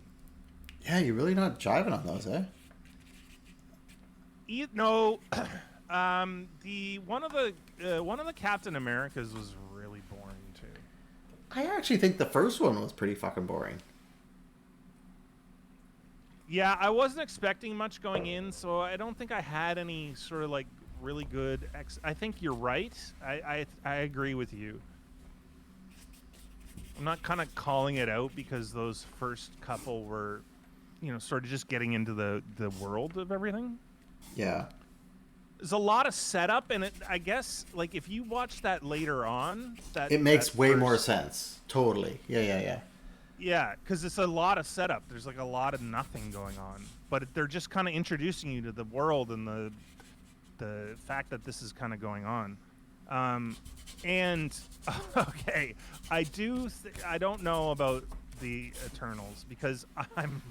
Yeah, you're really not jiving on those, eh? No, the one of the Captain Americas was really boring too. I actually think the first one was pretty fucking boring. Yeah, I wasn't expecting much going in, so I don't think I had any sort of like really good. I think you're right. I agree with you. I'm not kind of calling it out because those first couple were, sort of just getting into the world of everything. Yeah. There's a lot of setup, and I guess like if you watch that later on, it makes way more sense. Totally. Yeah. Yeah, because it's a lot of setup. There's like a lot of nothing going on, but they're just kind of introducing you to the world and the fact that this is kind of going on. And okay, I don't know about the Eternals because I'm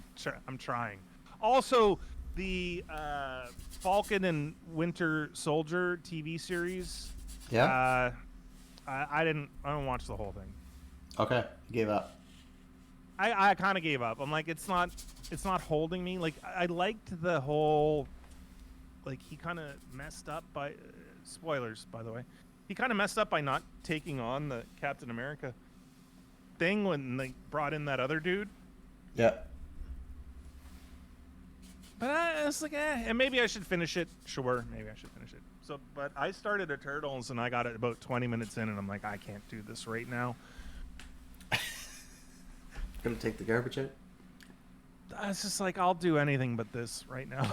trying. Also, the Falcon and Winter Soldier TV series. Yeah. I don't watch the whole thing. Okay, you gave up. I kind of gave up. I'm like, it's not holding me. Like, I liked the whole, like, he kind of messed up by, spoilers, by the way. He kind of messed up by not taking on the Captain America thing when they brought in that other dude. Yeah. But I was like, and maybe I should finish it. Sure, maybe I should finish it. So, but I started Eternals and I got it about 20 minutes in, and I'm like, I can't do this right now. Gonna take the garbage out? I was just like, I'll do anything but this right now.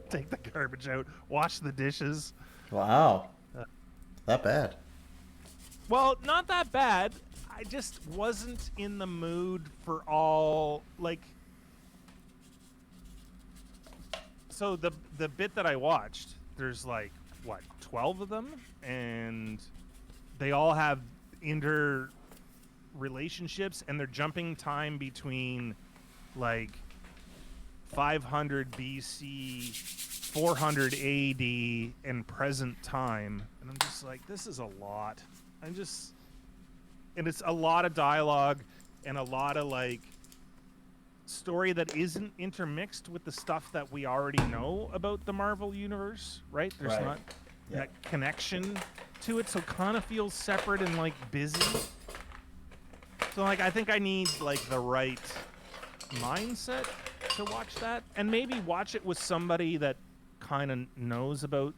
Take the garbage out, wash the dishes. Wow. That bad. Well, not that bad. I just wasn't in the mood for all, like... So the bit that I watched, there's like, 12 of them? And they all have relationships, and they're jumping time between like 500 BC, 400 AD, and present time. And I'm just like, this is a lot. And it's a lot of dialogue and a lot of like story that isn't intermixed with the stuff that we already know about the Marvel universe, right? There's not that connection to it, so it kind of feels separate and like busy. So like I think I need like the right mindset to watch that, and maybe watch it with somebody that kind of knows about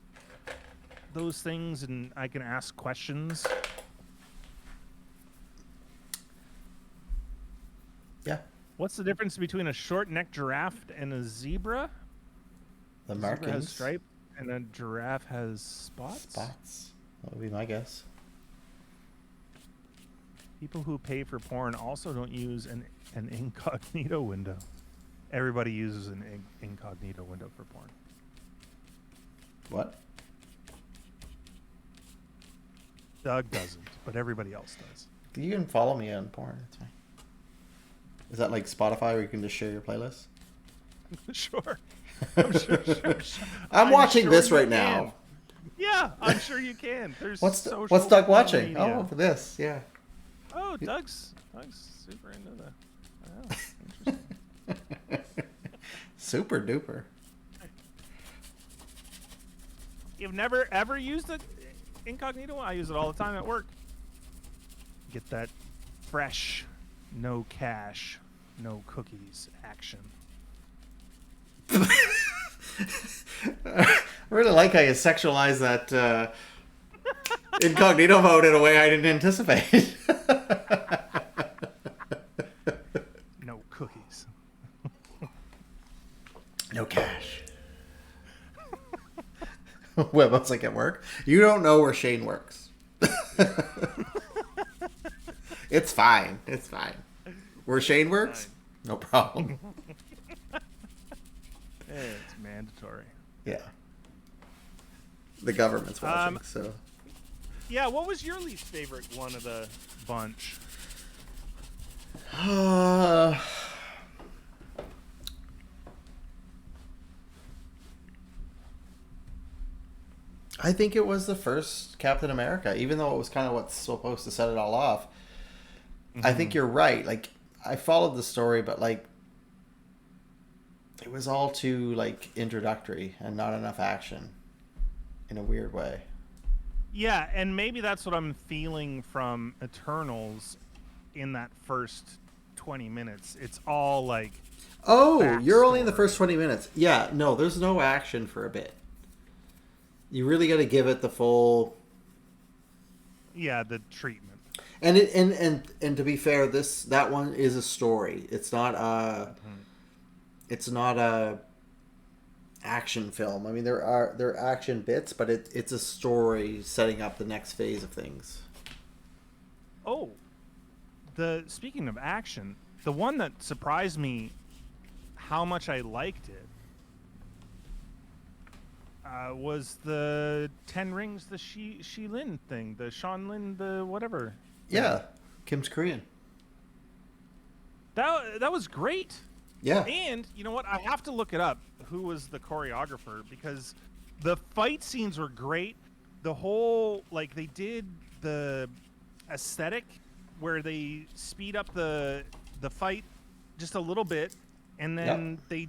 those things and I can ask questions. Yeah. What's the difference between a short-necked giraffe and a zebra? The zebra markings. has stripes and a giraffe has spots? Spots. That would be my guess. People who pay for porn also don't use an incognito window. Everybody uses an incognito window for porn. What? Doug doesn't, but everybody else does. You can follow me on porn. That's fine. Is that like Spotify where you can just share your playlist? Sure. I'm sure. I'm watching sure this you right can. now. Yeah, I'm sure you can. There's What's Doug watching? media. Oh, for this, yeah. Oh, Doug's super into the. Super duper. You've never ever used the incognito? I use it all the time at work. Get that fresh, no cash, no cookies action. I really like how you sexualize that incognito mode in a way I didn't anticipate. No cookies. No cash. Web's like at work. You don't know where Shane works. It's fine. It's fine. Where Shane works? No problem. It's mandatory. Yeah. The government's watching, so. Yeah, what was your least favorite one of the bunch? I think it was the first Captain America, even though it was kind of what's supposed to set it all off. Mm-hmm. I think you're right. Like, I followed the story, but like, it was all too like introductory and not enough action in a weird way. Yeah, and maybe that's what I'm feeling from Eternals in that first 20 minutes. It's all like, oh, you're only in the first 20 minutes. Yeah, no, there's no action for a bit. You really got to give it the full. Yeah, the treatment. And it and to be fair, that one is a story. It's not a. Mm-hmm. It's not a action film. I mean, there are action bits, but it's a story setting up the next phase of things. Oh, speaking of action, the one that surprised me how much I liked it was the 10 Rings, the Shi Lin thing, the Sean Lin, the whatever. Yeah, Kim's Korean. That was great. Yeah. And you know what? I have to look it up. Who was the choreographer? Because the fight scenes were great. The whole, like, they did the aesthetic where they speed up the fight just a little bit, and then it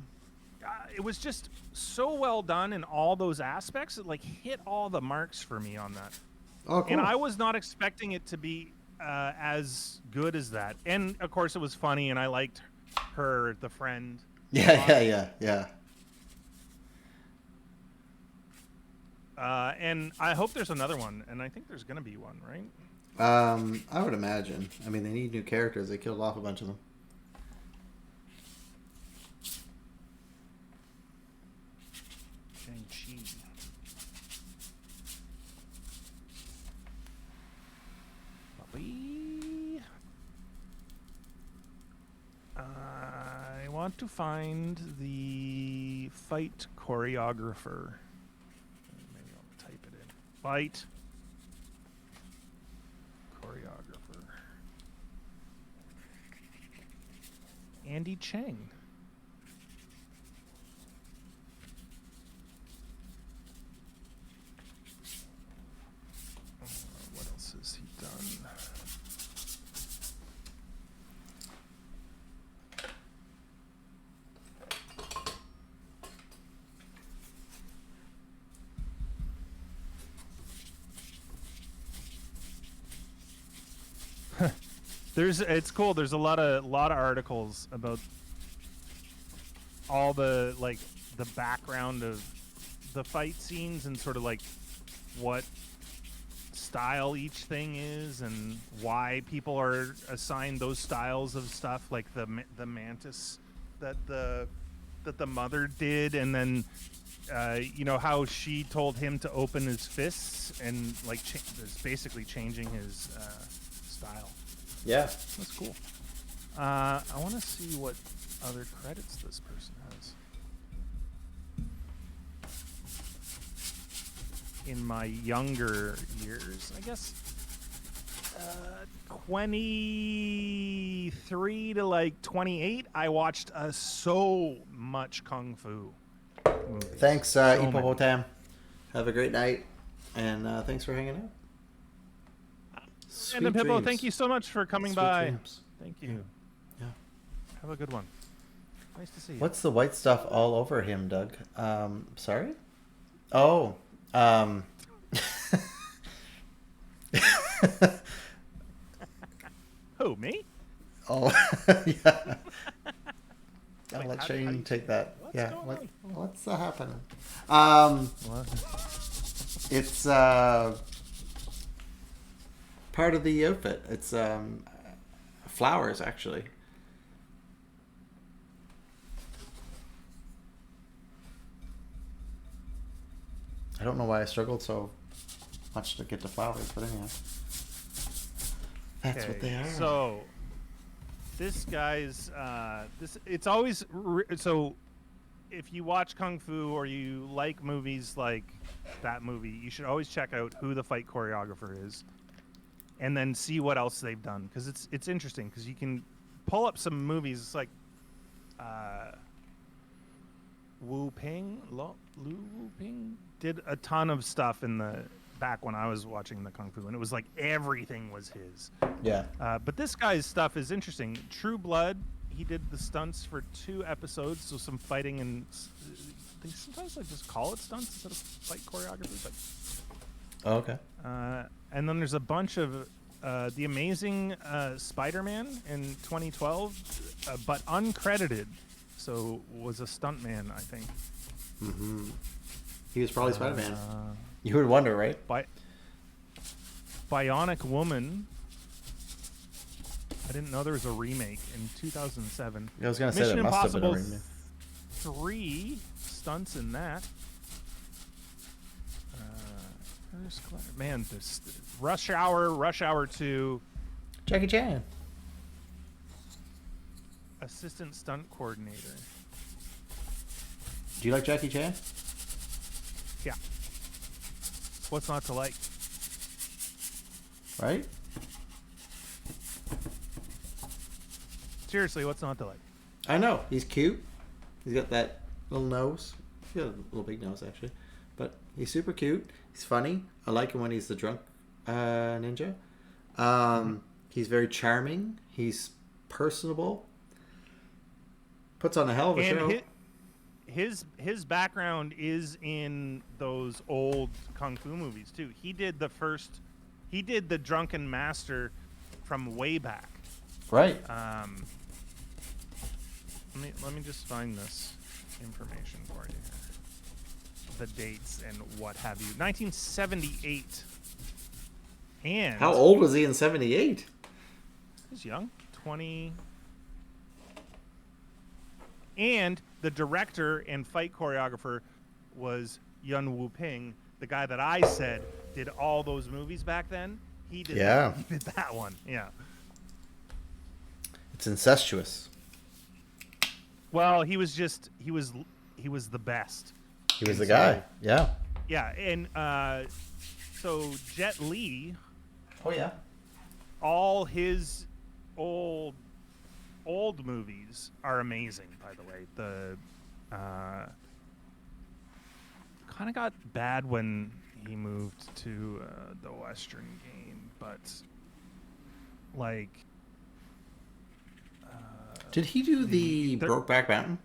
was just so well done in all those aspects. It like hit all the marks for me on that. Oh, cool. And I was not expecting it to be as good as that. And of course, it was funny, and I liked her, the friend. Yeah. And I hope there's another one, and I think there's going to be one, right? I would imagine. I mean, they need new characters. They killed off a bunch of them. Shang-Chi. I want to find the fight choreographer. Maybe I'll type it in. Fight choreographer. Andy Chang. What else has he done? It's cool. There's a lot of articles about all the like the background of the fight scenes and sort of like what style each thing is and why people are assigned those styles of stuff, like the mantis that the mother did, and then you know how she told him to open his fists and like is basically changing his style. Yeah, that's cool. I want to see what other credits this person has. In my younger years, I guess 23 to like 28, I watched so much Kung Fu movies. Thanks, Ipopotam. Have a great night, and thanks for hanging out. And then Pippo, thank you so much for coming by. Dreams. Thank you. Yeah. Have a good one. Nice to see you. What's the white stuff all over him, Doug? Sorry? Oh. Um. Who, me? Oh, yeah. I'll Wait, let how do you Shane say take that. What's Yeah. going on? What's happening? What? It's part of the outfit. It's flowers, actually. I don't know why I struggled so much to get the flowers, but anyhow. That's what they are. So, this guy's it's always so. If you watch Kung Fu or you like movies like that movie, you should always check out who the fight choreographer is, and then see what else they've done, because it's interesting, because you can pull up some movies. It's like Wu Ping, Lu Wu Ping did a ton of stuff in the back when I was watching the Kung Fu, and it was like everything was his. Yeah. But this guy's stuff is interesting. True Blood, he did the stunts for 2 episodes, so some fighting, and they sometimes like just call it stunts instead of fight choreography. But Oh, okay. and then there's a bunch of the Amazing Spider-Man in 2012, but uncredited, so was a stuntman, I think. Mm-hmm. He was probably Spider-Man. You would wonder, right? Bionic Woman. I didn't know there was a remake in 2007. I was going to say Mission that must have been a Impossible remake. 3 stunts in that. Man, this Rush Hour 2. Jackie Chan. Assistant stunt coordinator. Do you like Jackie Chan? Yeah. What's not to like? Right? Seriously, what's not to like? I know. He's cute. He's got that little nose. He's got a little big nose, actually. But he's super cute. He's funny. I like him when he's the drunk ninja. He's very charming. He's personable. Puts on a hell of a show. His background is in those old kung fu movies too. He did the Drunken Master from way back. Right. Let me just find this information for you. The dates and what have you. 1978. And how old was he in 78? He's young. 20. And the director and fight choreographer was Yun Wu Ping, the guy that I said did all those movies back then. He did he did that one. Yeah. It's incestuous. Well, he was the best. He was the guy. Yeah. Yeah, and so Jet Li, Oh yeah. all his old movies are amazing, by the way. The kind of got bad when he moved to the Western game, but like did he do the Brokeback Mountain?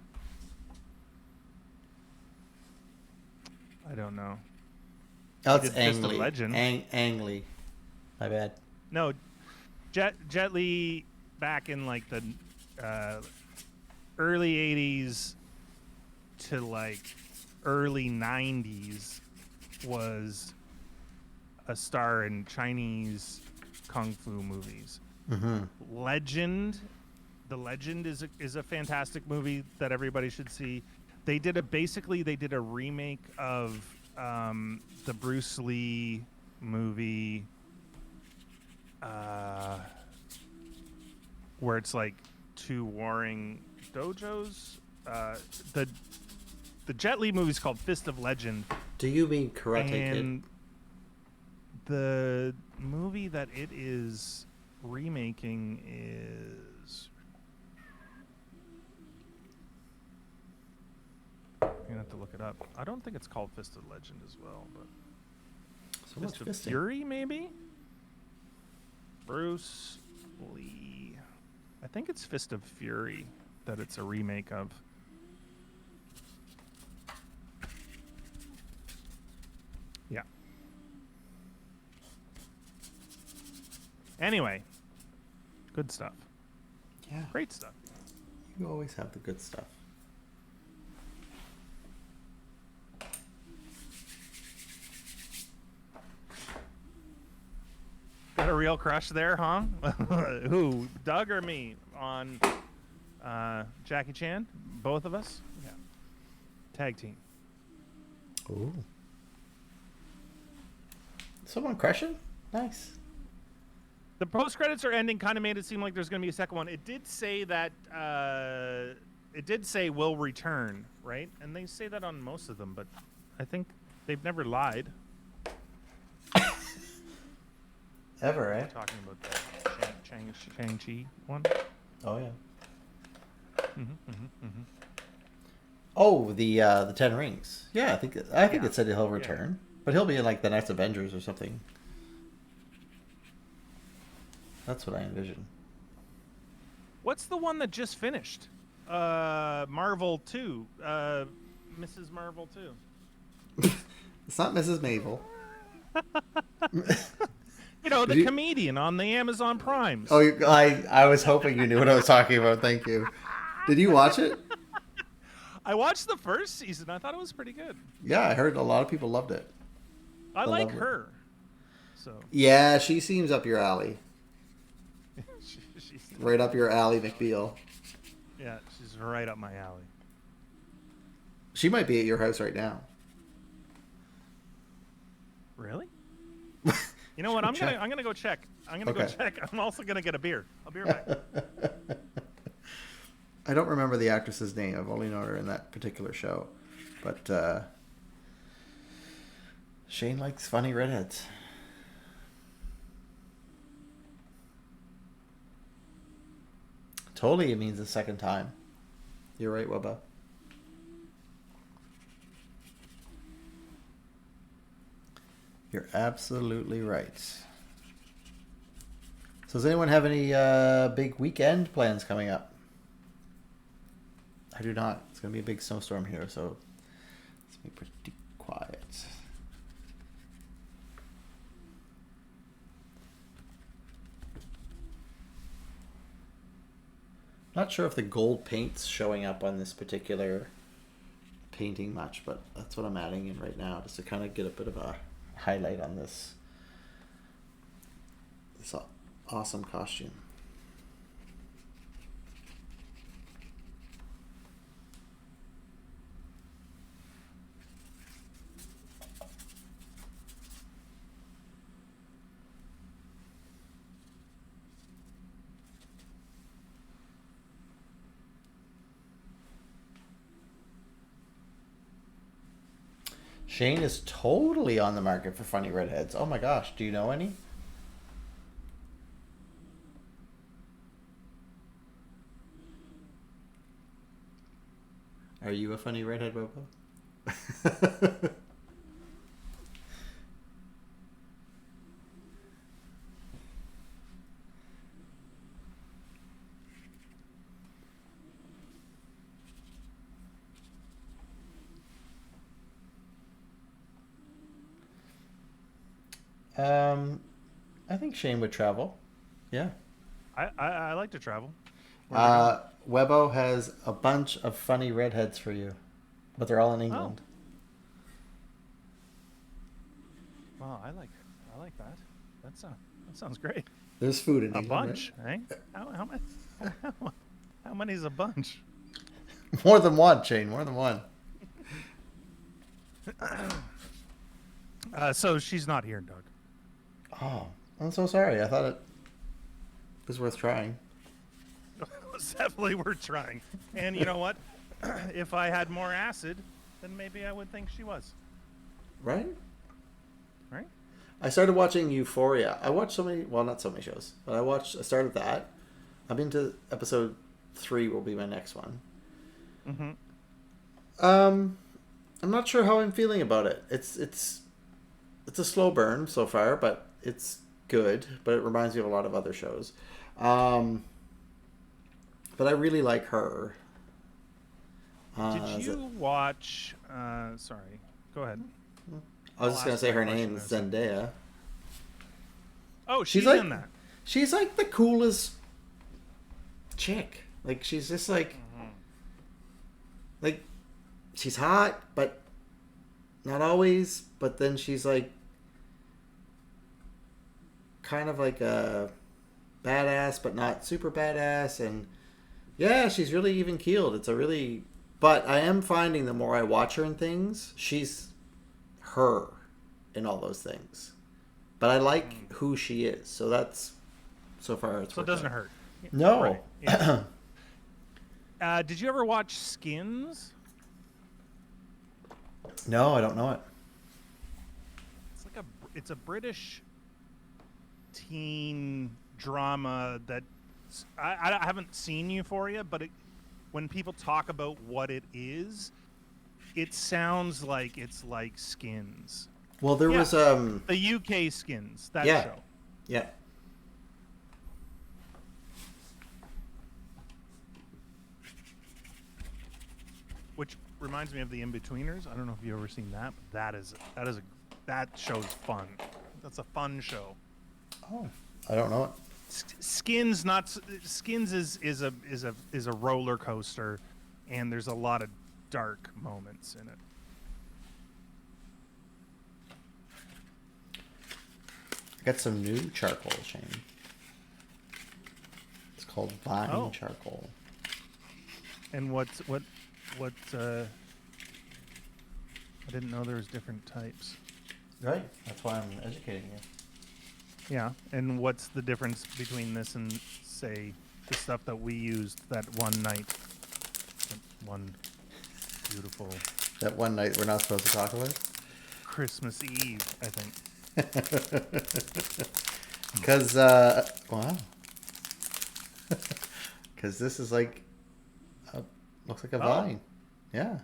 I don't know. Oh, it's did Fist of Ang Lee. Legend. Ang Lee. My bad. No, Jet Li back in like the early 80s to like early 90s was a star in Chinese kung fu movies. Mm-hmm. The Legend is a fantastic movie that everybody should see. They did a remake of the Bruce Lee movie where it's like 2 warring dojos. The Jet Li movie is called Fist of Legend. Do you mean Karate And the movie that it is remaking is... I'm gonna have to look it up. I don't think it's called Fist of Legend as well, but So much Fist of fisting. Fury, maybe? Bruce Lee. I think it's Fist of Fury. that it's a remake of. Yeah. Anyway, good stuff. Yeah. Great stuff. You always have the good stuff. Got a real crush there, huh? Who, Doug or me, on Jackie Chan? Both of us? Yeah. Tag team. Ooh. Someone crushing? Nice. The post credits are ending. Kind of made it seem like there's going to be a second one. It did say that. It did say will return, right? And they say that on most of them, but I think they've never lied. Ever, eh? Talking about the Shang-Chi one. Oh yeah. Mm-hmm. Oh, the 10 Rings. Yeah, I think it said he'll return, but he'll be in like the next Avengers or something. That's what I envision. What's the one that just finished? Marvel 2. Mrs. Marvel 2. It's not Mrs. Mavel. You know, the comedian on the Amazon Primes. Oh, I was hoping you knew what I was talking about. Thank you. Did you watch it? I watched the first season. I thought it was pretty good. Yeah, I heard a lot of people loved it. I like her. So yeah, she seems up your alley. she's Right up your alley, McBeal. Yeah, she's right up my alley. She might be at your house right now. Really? You know what? I'm gonna go check. I'm gonna go check. I'm also gonna get a beer. I'll be right back. I don't remember the actress's name. I've only known her in that particular show. But Shane likes funny redheads. Totally, it means the second time. You're right, Wubba. You're absolutely right. So does anyone have any big weekend plans coming up? I do not. It's going to be a big snowstorm here, so let's be pretty quiet. Not sure if the gold paint's showing up on this particular painting much, but that's what I'm adding in right now, just to kind of get a bit of a highlight on this awesome costume. Shane is totally on the market for funny redheads. Oh my gosh, do you know any? Are you a funny redhead, Bobo? I think Shane would travel. Yeah. I like to travel. Webbo has a bunch of funny redheads for you, but they're all in England. Oh. Wow, I like that. That sounds great. There's food in a England, bunch, right? How many's a bunch? More than one, Shane. More than one. So she's not here, Doug. Oh, I'm so sorry. I thought it was worth trying. It's definitely worth trying. And you know what? If I had more acid, then maybe I would think she was. Right? Right? I started watching Euphoria. I watched not so many shows, but I started that. I'm into episode 3 will be my next one. Mm-hmm. I'm not sure how I'm feeling about it. It's a slow burn so far, but it's good. But it reminds me of a lot of other shows. but I really like her. Did Is it- you watch? Sorry, go ahead. I was I'll just gonna ask say my her question name in a is second. Zendaya. Oh, She's she's like in that. she's like the coolest chick. Like she's just like she's hot, but not always. But then she's like kind of like a badass, but not super badass. And yeah, she's really even keeled. It's a really, but I am finding the more I watch her in things, she's her in all those things. But I like who she is, so that's so far it's So it worked doesn't out. hurt. No. Right. Yeah. Did you ever watch Skins? No, I don't know it. It's a British teen drama that I haven't seen Euphoria, but when people talk about what it is, it sounds like it's like Skins. Well, there Yeah. was The UK Skins, that yeah. show. Yeah. Which reminds me of the In-Betweeners. I don't know if you've ever seen that, but that show's fun. That's a fun show. Oh, I don't know it. Skins is a roller coaster, and there's a lot of dark moments in it. I got some new charcoal, Shane. It's called Vine Charcoal. And what I didn't know there was different types. Right. That's why I'm educating you. Yeah, and what's the difference between this and, say, the stuff that we used that one night? That one beautiful That one night we're not supposed to talk about? Christmas Eve, I think. Because, wow. Because this is like, looks like a vine. Yeah.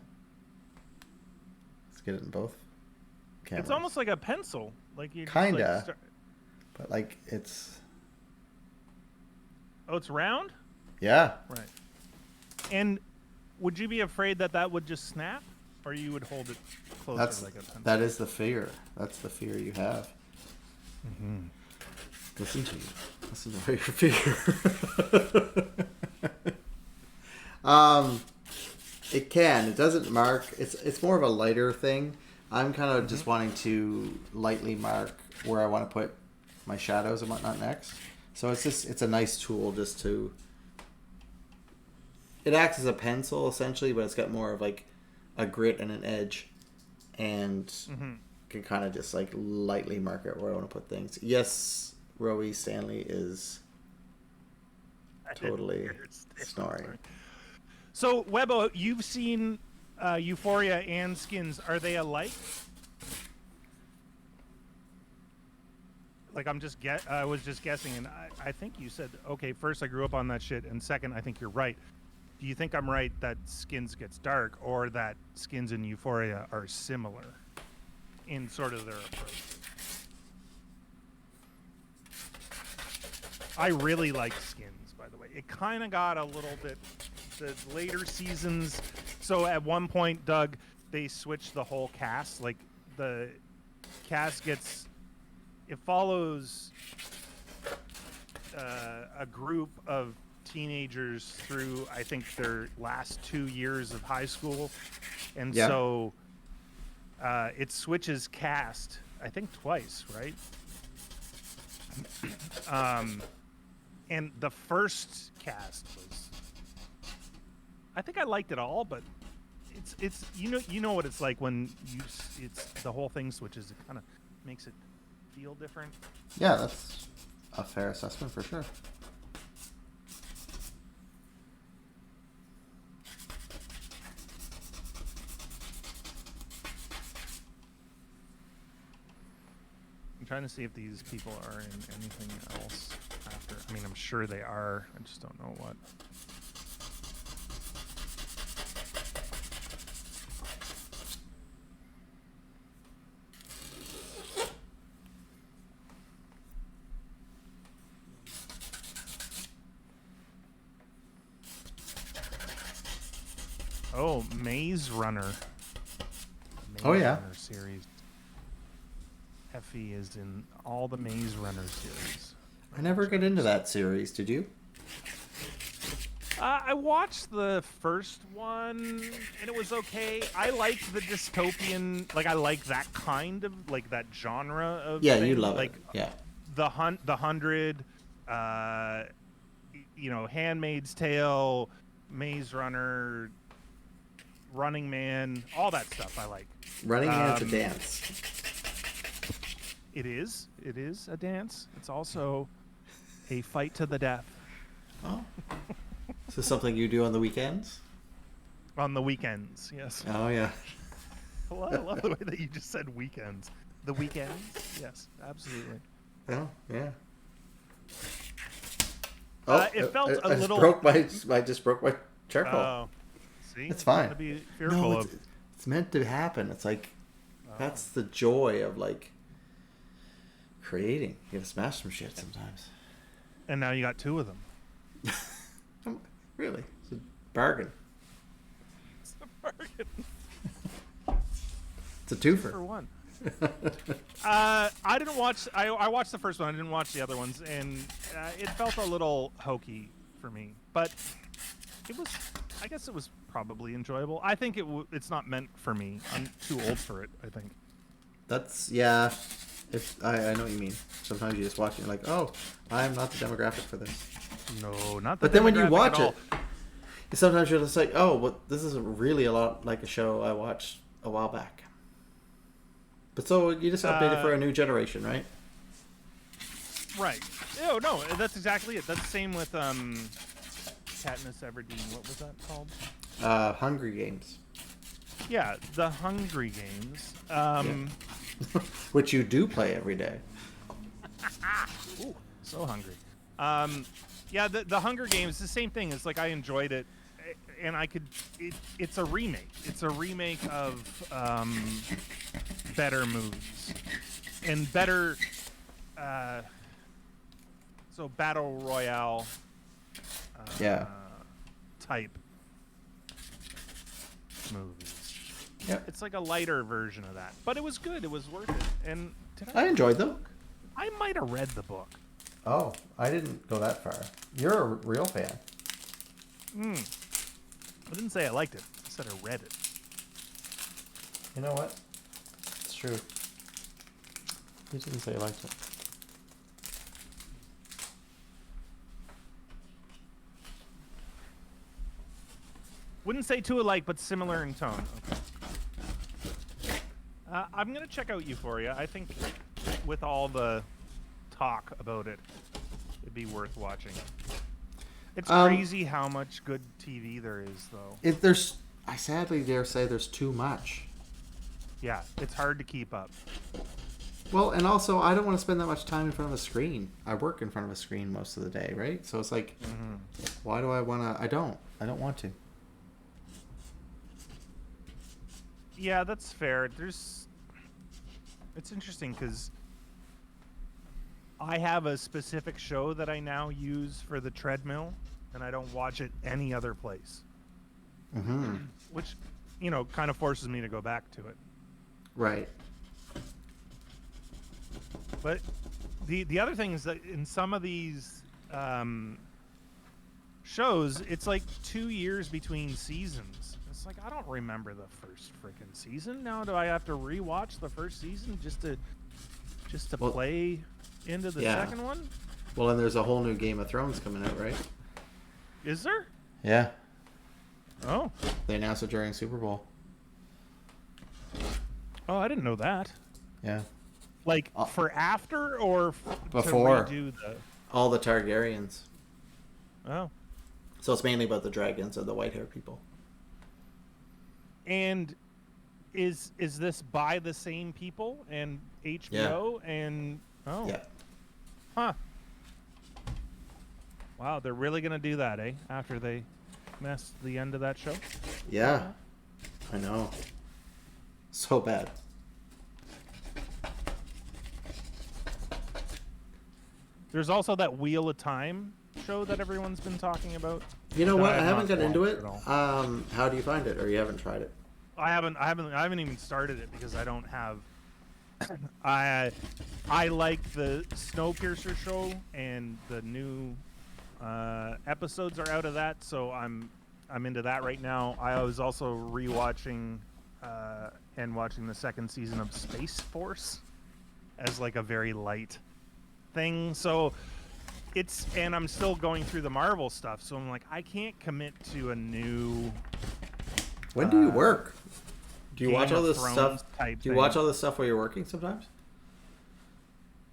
Let's get it in both cameras. It's almost like a pencil. Like you Kinda. Just, like, But like, it's... Oh, it's round? Yeah. Right. And would you be afraid that would just snap? Or you would hold it closer like a pencil? That is the fear. That's the fear you have. Mm-hmm. Listen to you. Listen to your fear. It can. It doesn't mark. It's more of a lighter thing. I'm kind of just wanting to lightly mark where I want to put my shadows and whatnot next. So it's a nice tool just to... It acts as a pencil essentially, but it's got more of like a grit and an edge, and can kind of just like lightly mark it where I want to put things. Yes, Rowie Stanley is totally snoring. So, Webbo, you've seen Euphoria and Skins. Are they alike? Like, I was just guessing, and I think you said, okay, first I grew up on that shit, and second, I think you're right. Do you think I'm right that Skins gets dark, or that Skins and Euphoria are similar in sort of their approach? I really like Skins, by the way. It kind of got a little bit, the later seasons. So at one point, Doug, they switched the whole cast. Like, the cast it follows a group of teenagers through, I think, their last 2 years of high school. And so it switches cast, I think, twice, right? And the first cast was, I think I liked it all, but it's you know what it's like when it's the whole thing switches. It kind of makes it feel different. Yeah, that's a fair assessment for sure. I'm trying to see if these people are in anything else after. I mean, I'm sure they are. I just don't know what. Maze Runner. Oh, yeah. Runner series. Effie is in all the Maze Runner series. I never got into that series. Did you? I watched the first one and it was okay. I liked the dystopian, like I like that kind of like that genre of Yeah, thing. you love like, it. Yeah. the 100, Handmaid's Tale, Maze Runner, Running Man, all that stuff I like. Running Man's a dance. It is a dance. It's also a fight to the death. Oh. Is this something you do on the weekends? On the weekends, yes. Oh, yeah. Well, I love the way that you just said weekends. The weekends? Yes, absolutely. Oh, yeah. It felt a I little. I just broke my charcoal. Oh, see, It's fine. To be fearful No, of. it's meant to happen. It's like that's the joy of like creating. You gotta smash some shit sometimes. And now you got two of them. Really, it's a bargain. It's a bargain It's a twofer. for one. I didn't watch. I watched the first one. I didn't watch the other ones, and it felt a little hokey for me. But it was. I guess it was probably enjoyable. I think it's not meant for me. I'm too old for it, I think. That's yeah. I know what you mean. Sometimes you just watch it and you're like, oh, I'm not the demographic for this. No, not the But then when you demographic watch at all. it, sometimes you're just like, oh, well, this is really a lot like a show I watched a while back. But so you just update it for a new generation, right? Right. Oh, no, that's exactly it. That's the same with Katniss Everdeen. What was that called? Hungry Games. Yeah, the Hungry Games. Which you do play every day. Ooh, so hungry. Yeah, the Hunger Games, the same thing. It's like I enjoyed it, and I could. It's a remake. It's a remake of better movies and better. So battle royale. Type movies. Yep. It's like a lighter version of that, but it was good. It was worth it. And I enjoyed them. I might have read the book. Oh, I didn't go that far. You're a real fan. I didn't say I liked it. I said I read it. You know what? It's true. You didn't say you liked it. Wouldn't say too alike, but similar in tone. Okay. I'm gonna check out Euphoria. I think with all the talk about it, it'd be worth watching. It's crazy how much good TV there is, though. I sadly dare say there's too much. Yeah, it's hard to keep up. Well, and also I don't want to spend that much time in front of a screen. I work in front of a screen most of the day, right? So it's like, why do I want to? I don't want to. Yeah, that's fair. It's interesting because I have a specific show that I now use for the treadmill, and I don't watch it any other place. Mm-hmm. Which, kind of forces me to go back to it. Right. But the other thing is that in some of these shows, it's like 2 years between seasons. It's like I don't remember the first freaking season. Now do I have to rewatch the first season just to play into the second one? Well, and there's a whole new Game of Thrones coming out, right? Is there? Yeah. Oh. They announced it during Super Bowl. Oh, I didn't know that. Yeah. Like for after or before? To redo the... All the Targaryens. Oh. So it's mainly about the dragons or the white-haired people. And is this by the same people and HBO and Yeah. Huh. Wow, they're really gonna do that, eh? After they messed the end of that show? Yeah. I know. So bad. There's also that Wheel of Time show that everyone's been talking about. You know that what? I I have haven't not got into watched it. at all. How do you find it, or you haven't tried it? I haven't even started it because I don't have. I like the Snowpiercer show, and the new episodes are out of that, so I'm into that right now. I was also rewatching and watching the second season of Space Force as like a very light thing. So and I'm still going through the Marvel stuff, so I'm like, I can't commit to a new When do you work? Do you watch Game all of this Thrones stuff? type Do you thing. watch all this stuff while you're working sometimes?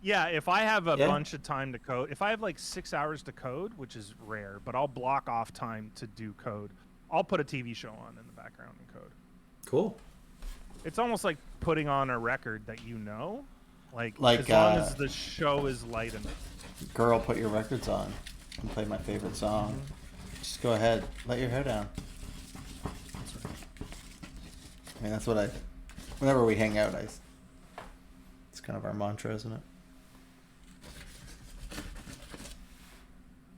Yeah, if I have a Yeah. bunch of time to code, if I have like 6 hours to code, which is rare, but I'll block off time to do code. I'll put a TV show on in the background and code. Cool. It's almost like putting on a record that you know, like Like, as long as the show is light enough. Girl, put your records on and play my favorite song. Just go ahead, let your hair down. That's right. I mean, that's what whenever we hang out, it's kind of our mantra, isn't it?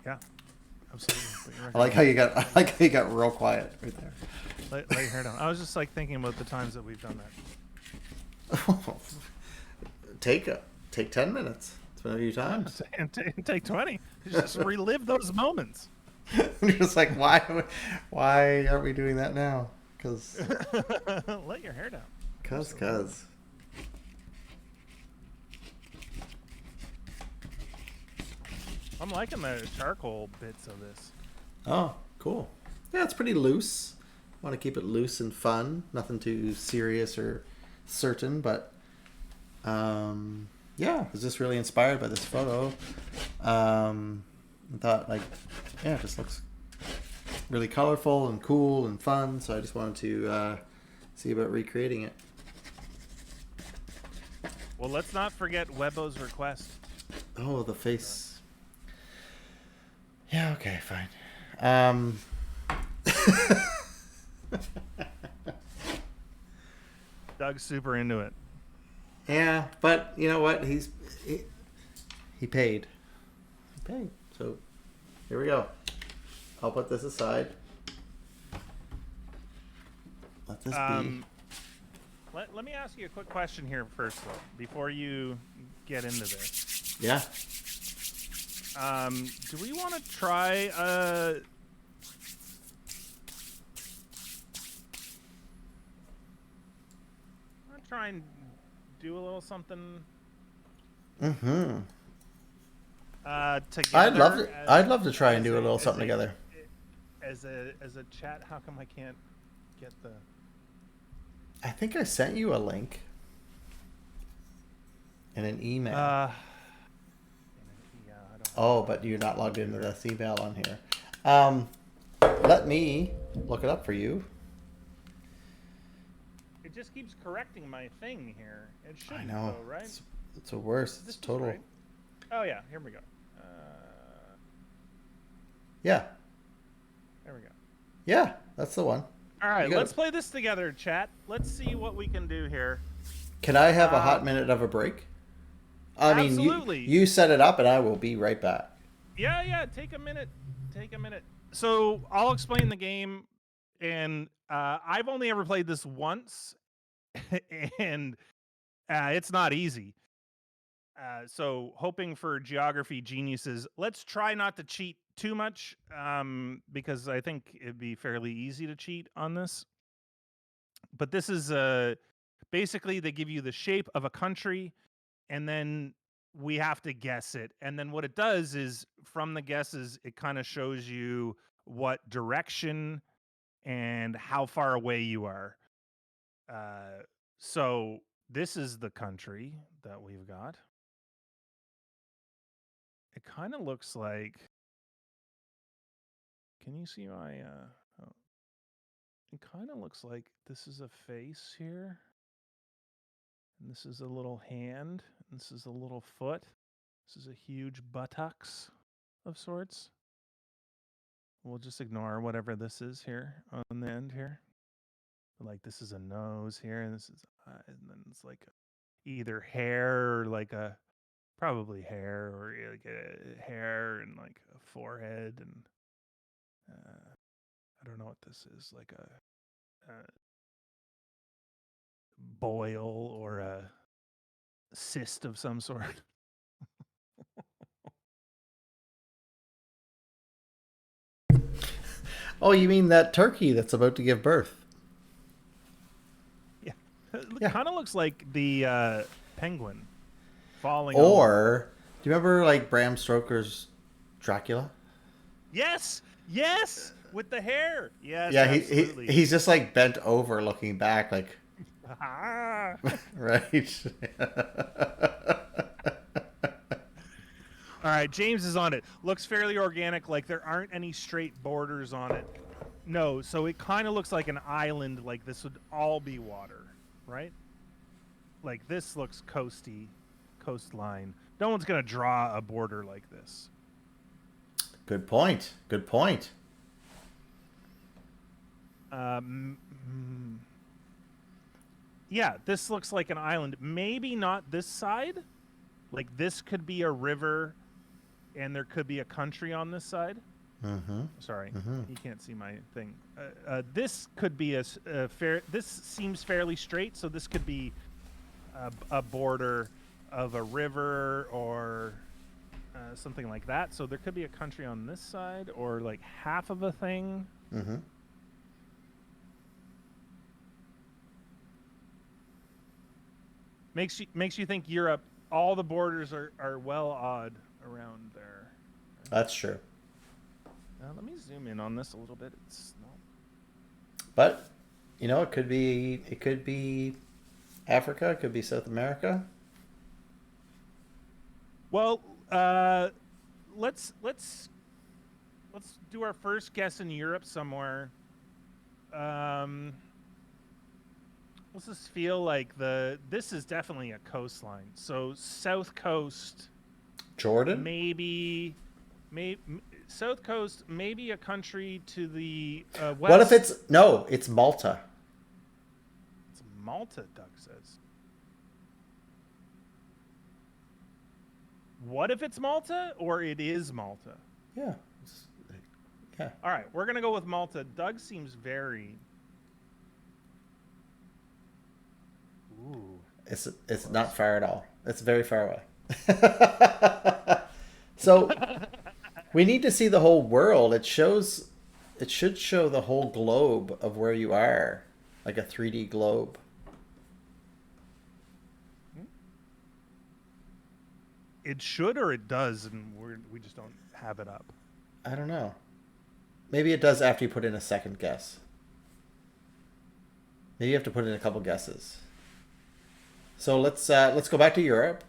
Yeah, absolutely. Put your I like record how you got real quiet right there. on. Lay your hair down. I was just like thinking about the times that we've done that. Take 10 minutes. It's been a few times. And take 20. Just relive those moments. You're just like, why aren't we doing that now? Because Let your hair down. Cause. I'm liking the charcoal bits of this. Oh, cool. Yeah, it's pretty loose. Want to keep it loose and fun. Nothing too serious or certain, but yeah, I was just really inspired by this photo. I thought, like, yeah, it just looks really colorful and cool and fun, so I just wanted to see about recreating it. Well, let's not forget Webbo's request. Oh, the face. Yeah, okay, fine. Doug's super into it. Yeah, but you know what? He paid. He paid. So here we go. I'll put this aside. Let this be. Let me ask you a quick question here first, though, before you get into this. Yeah. Do we want to try and do a little something Mm-hmm. together? I'd love to try and do a little as something together. As a chat. How come I can't get the? I think I sent you a link in an email. Yeah, But you're not logged into this email on here. Let me look it up for you. It just keeps correcting my thing here. It should I know. go, right? It's a worse. It's total. Right? Oh yeah, here we go. Yeah. There we go. Yeah, that's the one. All right, let's play this together, chat. Let's see what we can do here. Can I have a hot minute of a break? I mean, you set it up, and I will be right back. Yeah. Take a minute. So I'll explain the game, and I've only ever played this once, and it's not easy. So hoping for geography geniuses. Let's try not to cheat too much, because I think it'd be fairly easy to cheat on this. But this is basically they give you the shape of a country, and then we have to guess it. And then what it does is from the guesses, it kind of shows you what direction and how far away you are. So this is the country that we've got. It kind of looks like. Can you see my? It kind of looks like this is a face here, and this is a little hand, and this is a little foot. This is a huge buttocks of sorts. We'll just ignore whatever this is here on the end here. Like this is a nose here, and this is and then it's like either hair or like probably hair or like a hair and like a forehead, and I don't know what this is, like a boil or a cyst of some sort. Oh, you mean that turkey that's about to give birth? Yeah, it Yeah. kind of looks like the penguin falling over. Or do you remember like Bram Stoker's Dracula? Yes, yes, with the hair. Yes, Yeah, absolutely. he's just like bent over, looking back, like Ah. right. All right, James is on it. Looks fairly organic, like there aren't any straight borders on it. No, so it kind of looks like an island, like this would all be water, right? Like this looks coastline. No one's going to draw a border like this. Good point. Good point. Yeah, this looks like an island. Maybe not this side. Like this could be a river and there could be a country on this side. Sorry, you can't see my thing. This could be a fair. This seems fairly straight, so this could be a border of a river or something like that. So there could be a country on this side or like half of a thing. Makes you think Europe. All the borders are well odd around there. That's true. Let me zoom in on this a little bit. It's not... But you know, it could be Africa, it could be South America. Well, let's do our first guess in Europe somewhere. Let's just feel like this is definitely a coastline. So South Coast, Jordan? maybe South Coast, maybe a country to the west. What if it's Malta? It's Malta, Doug says. What if it's Malta or it is Malta? Yeah. Yeah. All right, we're going to go with Malta. Doug seems very... Ooh. It's not far at all. It's very far away. So we need to see the whole world. It should show the whole globe of where you are, like a 3D globe. It should or it does, and we just don't have it up. I don't know. Maybe it does after you put in a second guess. Maybe you have to put in a couple guesses. So let's go back to Europe.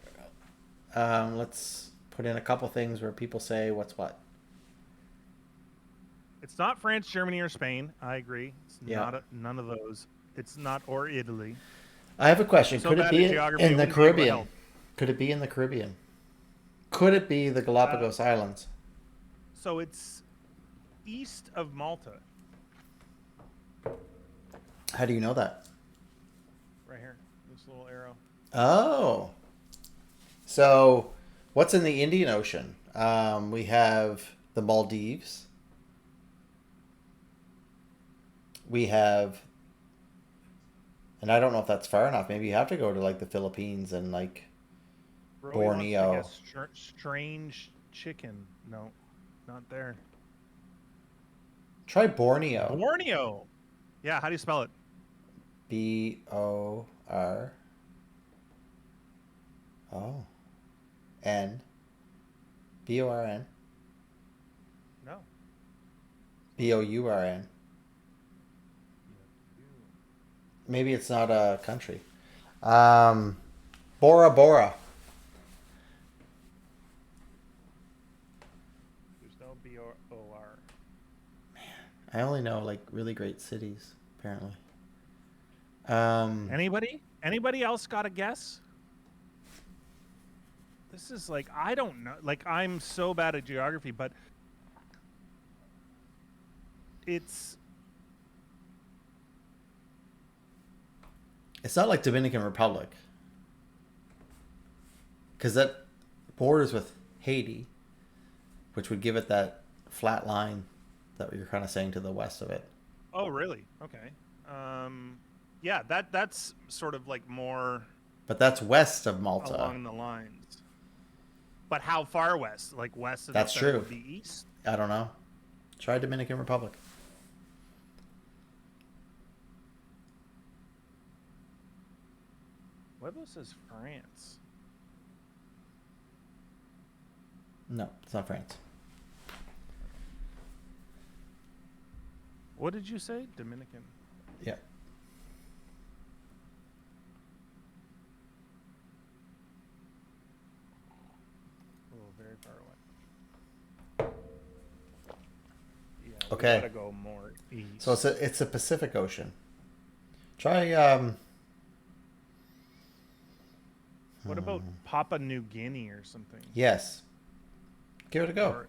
Let's put in a couple things where people say what's what. It's not France, Germany, or Spain. I agree. It's Yeah. not none of those. It's not or Italy. I have a question. So Could it bad be at geography, in it the wouldn't be able to Caribbean? help. Could it be in the Caribbean? Could it be the Galapagos Islands? So it's east of Malta, How do you know that? right here. This little arrow. Oh. So, what's in the Indian Ocean? We have the Maldives. We have, and I don't know if that's far enough. Maybe you have to go to like the Philippines and like Roy wants to Borneo. guess strange chicken. No, not there. Try Borneo. Borneo. Yeah, how do you spell it? B-O-R. Oh. N. B-O-R-N. No. B-O-U-R-N. Maybe it's not a country. Bora Bora. There's no B-O-R. I only know like really great cities, apparently. Anybody else got a guess? This is like, I don't know. Like, I'm so bad at geography, but it's not like Dominican Republic, because that borders with Haiti, which would give it that flat line that you're kind of saying to the west of it. Oh, really? Okay. Yeah, that's sort of like more But that's west of Malta. along the lines. But how far west? Like west enough That's that true. it would be east? I don't know. Try Dominican Republic. Webbo says France. No, it's not France. What did you say? Dominican. Yeah. Oh, very far away. Yeah. Okay. We gotta go more east. So it's a Pacific Ocean. Try What about Papua New Guinea or something? yes. Give it a go. Or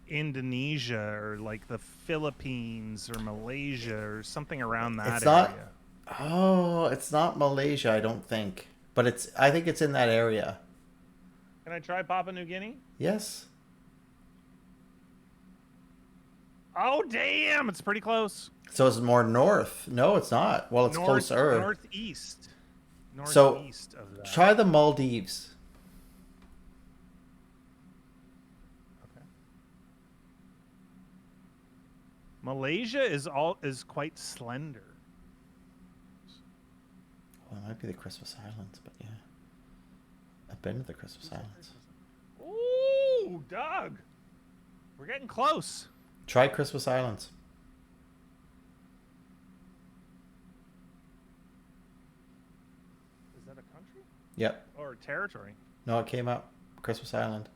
Indonesia or like the Philippines or Malaysia or something around that It's not. area. Oh, it's not Malaysia, I don't think. But I think it's in that area. Can I try Papua New Guinea? Yes. Oh, damn. It's pretty close. So it's more north. No, it's not. Well, it's closer. Northeast. So, Northeast of that. Try the Maldives. Okay. Malaysia is quite slender. Well, it might be the Christmas Islands, but yeah. I've been to the Christmas Islands. Ooh, Doug. We're getting close. Try Christmas Islands. Is that a country? Yep. Or a territory? No, it came up. Christmas Island.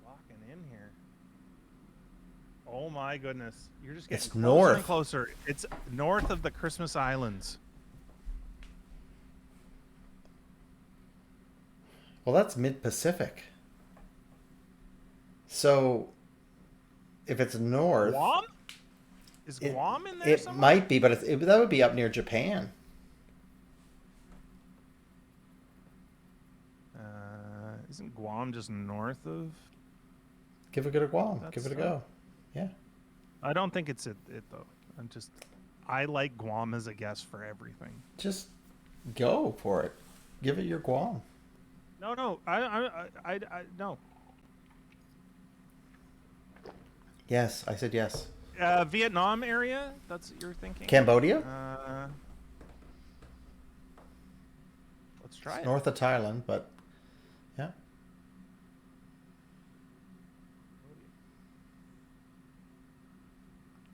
Locking in here. Oh my goodness. You're just getting It's closer north. and closer. It's north of the Christmas Islands. Well, that's mid-Pacific. So, if it's north... Guam? Is Guam in there It somewhere? might be, but that would be up near Japan. Isn't Guam just north of... Give it a Guam. That's Give it a go. Yeah. I don't think it's it though. I like Guam as a guess for everything. Just go for it. Give it your Guam. No, I no. Yes, I said yes. Vietnam area? That's what you're thinking? Cambodia? Let's try it. North of Thailand, but yeah.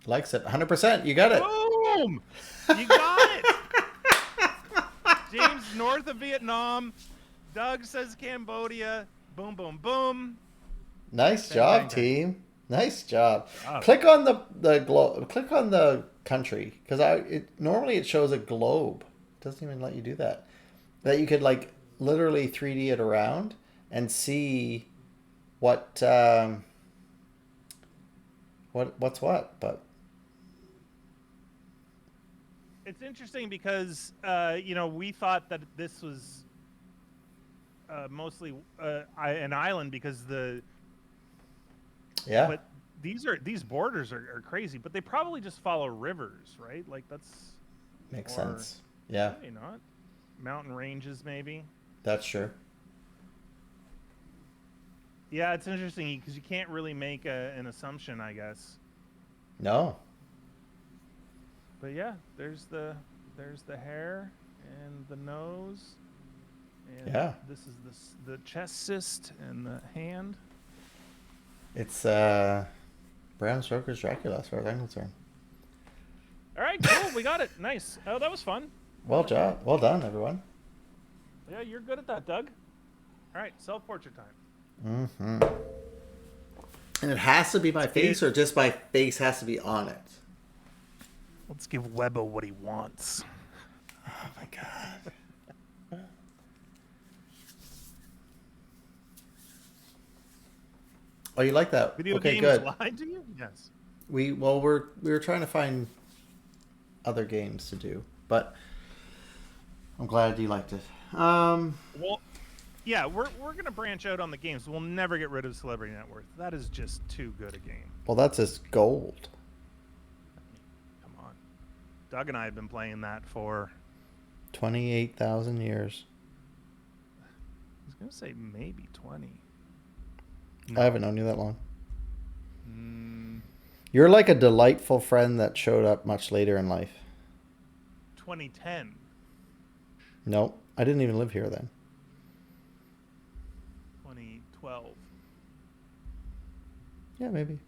Likes it. 100%. You got it. Boom! You got it! James, north of Vietnam. Doug says Cambodia. Boom, boom, boom. Nice Bang, job, bang, bang. team. Nice job. Job. Click on click on the country because normally it shows a globe. It doesn't even let you do that. That you could like literally 3D it around and see what's what. But It's interesting because we thought that this was mostly an island because yeah, but these borders are crazy, but they probably just follow rivers, right? Like that's makes or- sense. Yeah, maybe not mountain ranges, maybe. that's true. Yeah, it's interesting because you can't really make an assumption, I guess. No, But yeah, there's the hair and the nose. And Yeah. This is the chest cyst and the hand. it's Bram Stoker's Dracula as far as I'm concerned. All right, cool. We got it. Nice. Oh, that was fun. Well done, everyone. Yeah, you're good at that, Doug. All right, self-portrait time. Mm-hmm. And it has to be my face, or just my face has to be on it. Let's give Webbo what he wants. Oh my god. Oh, you like that? Video Okay, games good. lied to you? Yes. We were trying to find other games to do, but I'm glad you liked it. Well, Yeah, we're gonna branch out on the games. We'll never get rid of Celebrity Net Worth. That is just too good a game. Well, that's just gold. Come on, Doug and I have been playing that for 28,000 years. I was gonna say maybe 20. I haven't known you that long. Mm, You're like a delightful friend that showed up much later in life. 2010. Nope, I didn't even live here then. 2012. Yeah, maybe.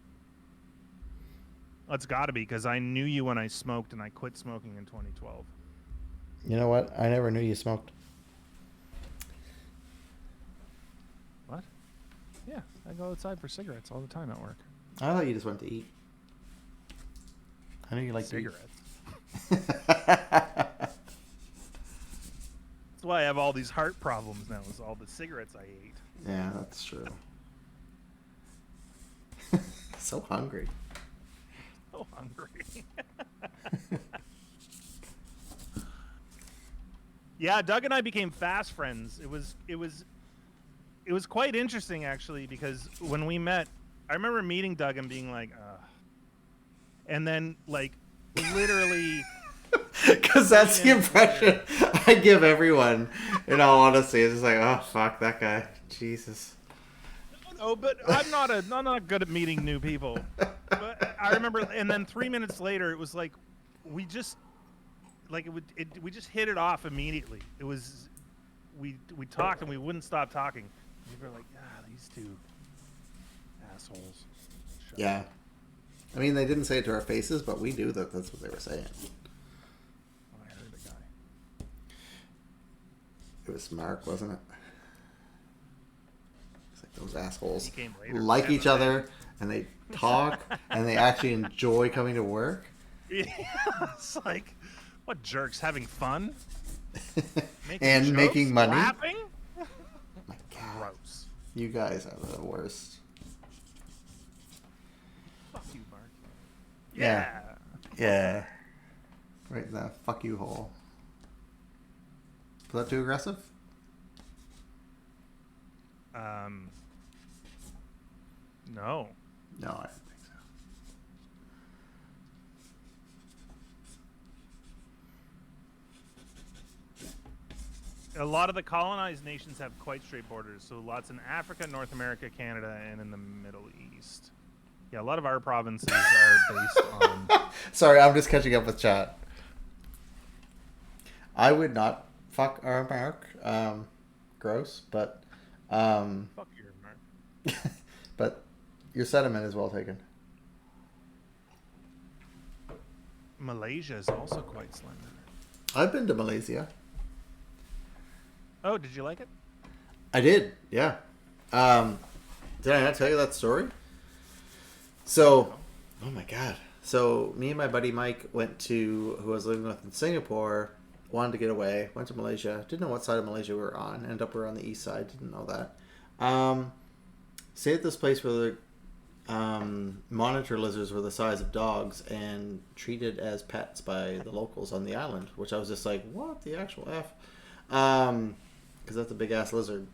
It's got to be because I knew you when I smoked and I quit smoking in 2012. You know what? I never knew you smoked. What? Yeah, I go outside for cigarettes all the time at work. I thought you just went to eat. I know you like cigarettes. To eat. That's why I have all these heart problems now. Is all the cigarettes I ate. Yeah, that's true. So hungry. So hungry. Yeah, Doug and I became fast friends. It was quite interesting actually because when we met, I remember meeting Doug and being like, and then like literally. Because that's the impression I give everyone. In all honesty, it's just like, oh fuck that guy, Jesus. No, but I'm not good at meeting new people. But I remember, and then 3 minutes later, it was like we just we just hit it off immediately. It was we talked and we wouldn't stop talking. We were like, these two assholes. Shut Yeah. up. I mean, they didn't say it to our faces, but we knew that that's what they were saying. I heard a guy. It was Mark, wasn't it? It's like those assholes He came later. like each other, and they talk, and they actually enjoy coming to work. Yeah, it's like, what jerks having fun? And jokes, making money. Laughing? My God. Gross. You guys are the worst. Fuck you, Mark. Yeah. Yeah. Right in the fuck you hole. Was that too aggressive? No. No, I don't think so. A lot of the colonized nations have quite straight borders, so lots in Africa, North America, Canada, and in the Middle East. Yeah, a lot of our provinces are based on... Sorry, I'm just catching up with chat. I would not fuck our Mark. Gross, but... Fuck your Mark. But your sentiment is well taken. Malaysia is also quite slender. I've been to Malaysia. Oh, did you like it? I did, yeah. Did I not tell you that story? So, oh my God. So, me and my buddy Mike went to, who I was living with in Singapore, wanted to get away, went to Malaysia. Didn't know what side of Malaysia we were on. Ended up we were on the east side, didn't know that. Stayed at this place where the monitor lizards were the size of dogs and treated as pets by the locals on the island, which I was just like, what the actual F? Because that's a big ass lizard.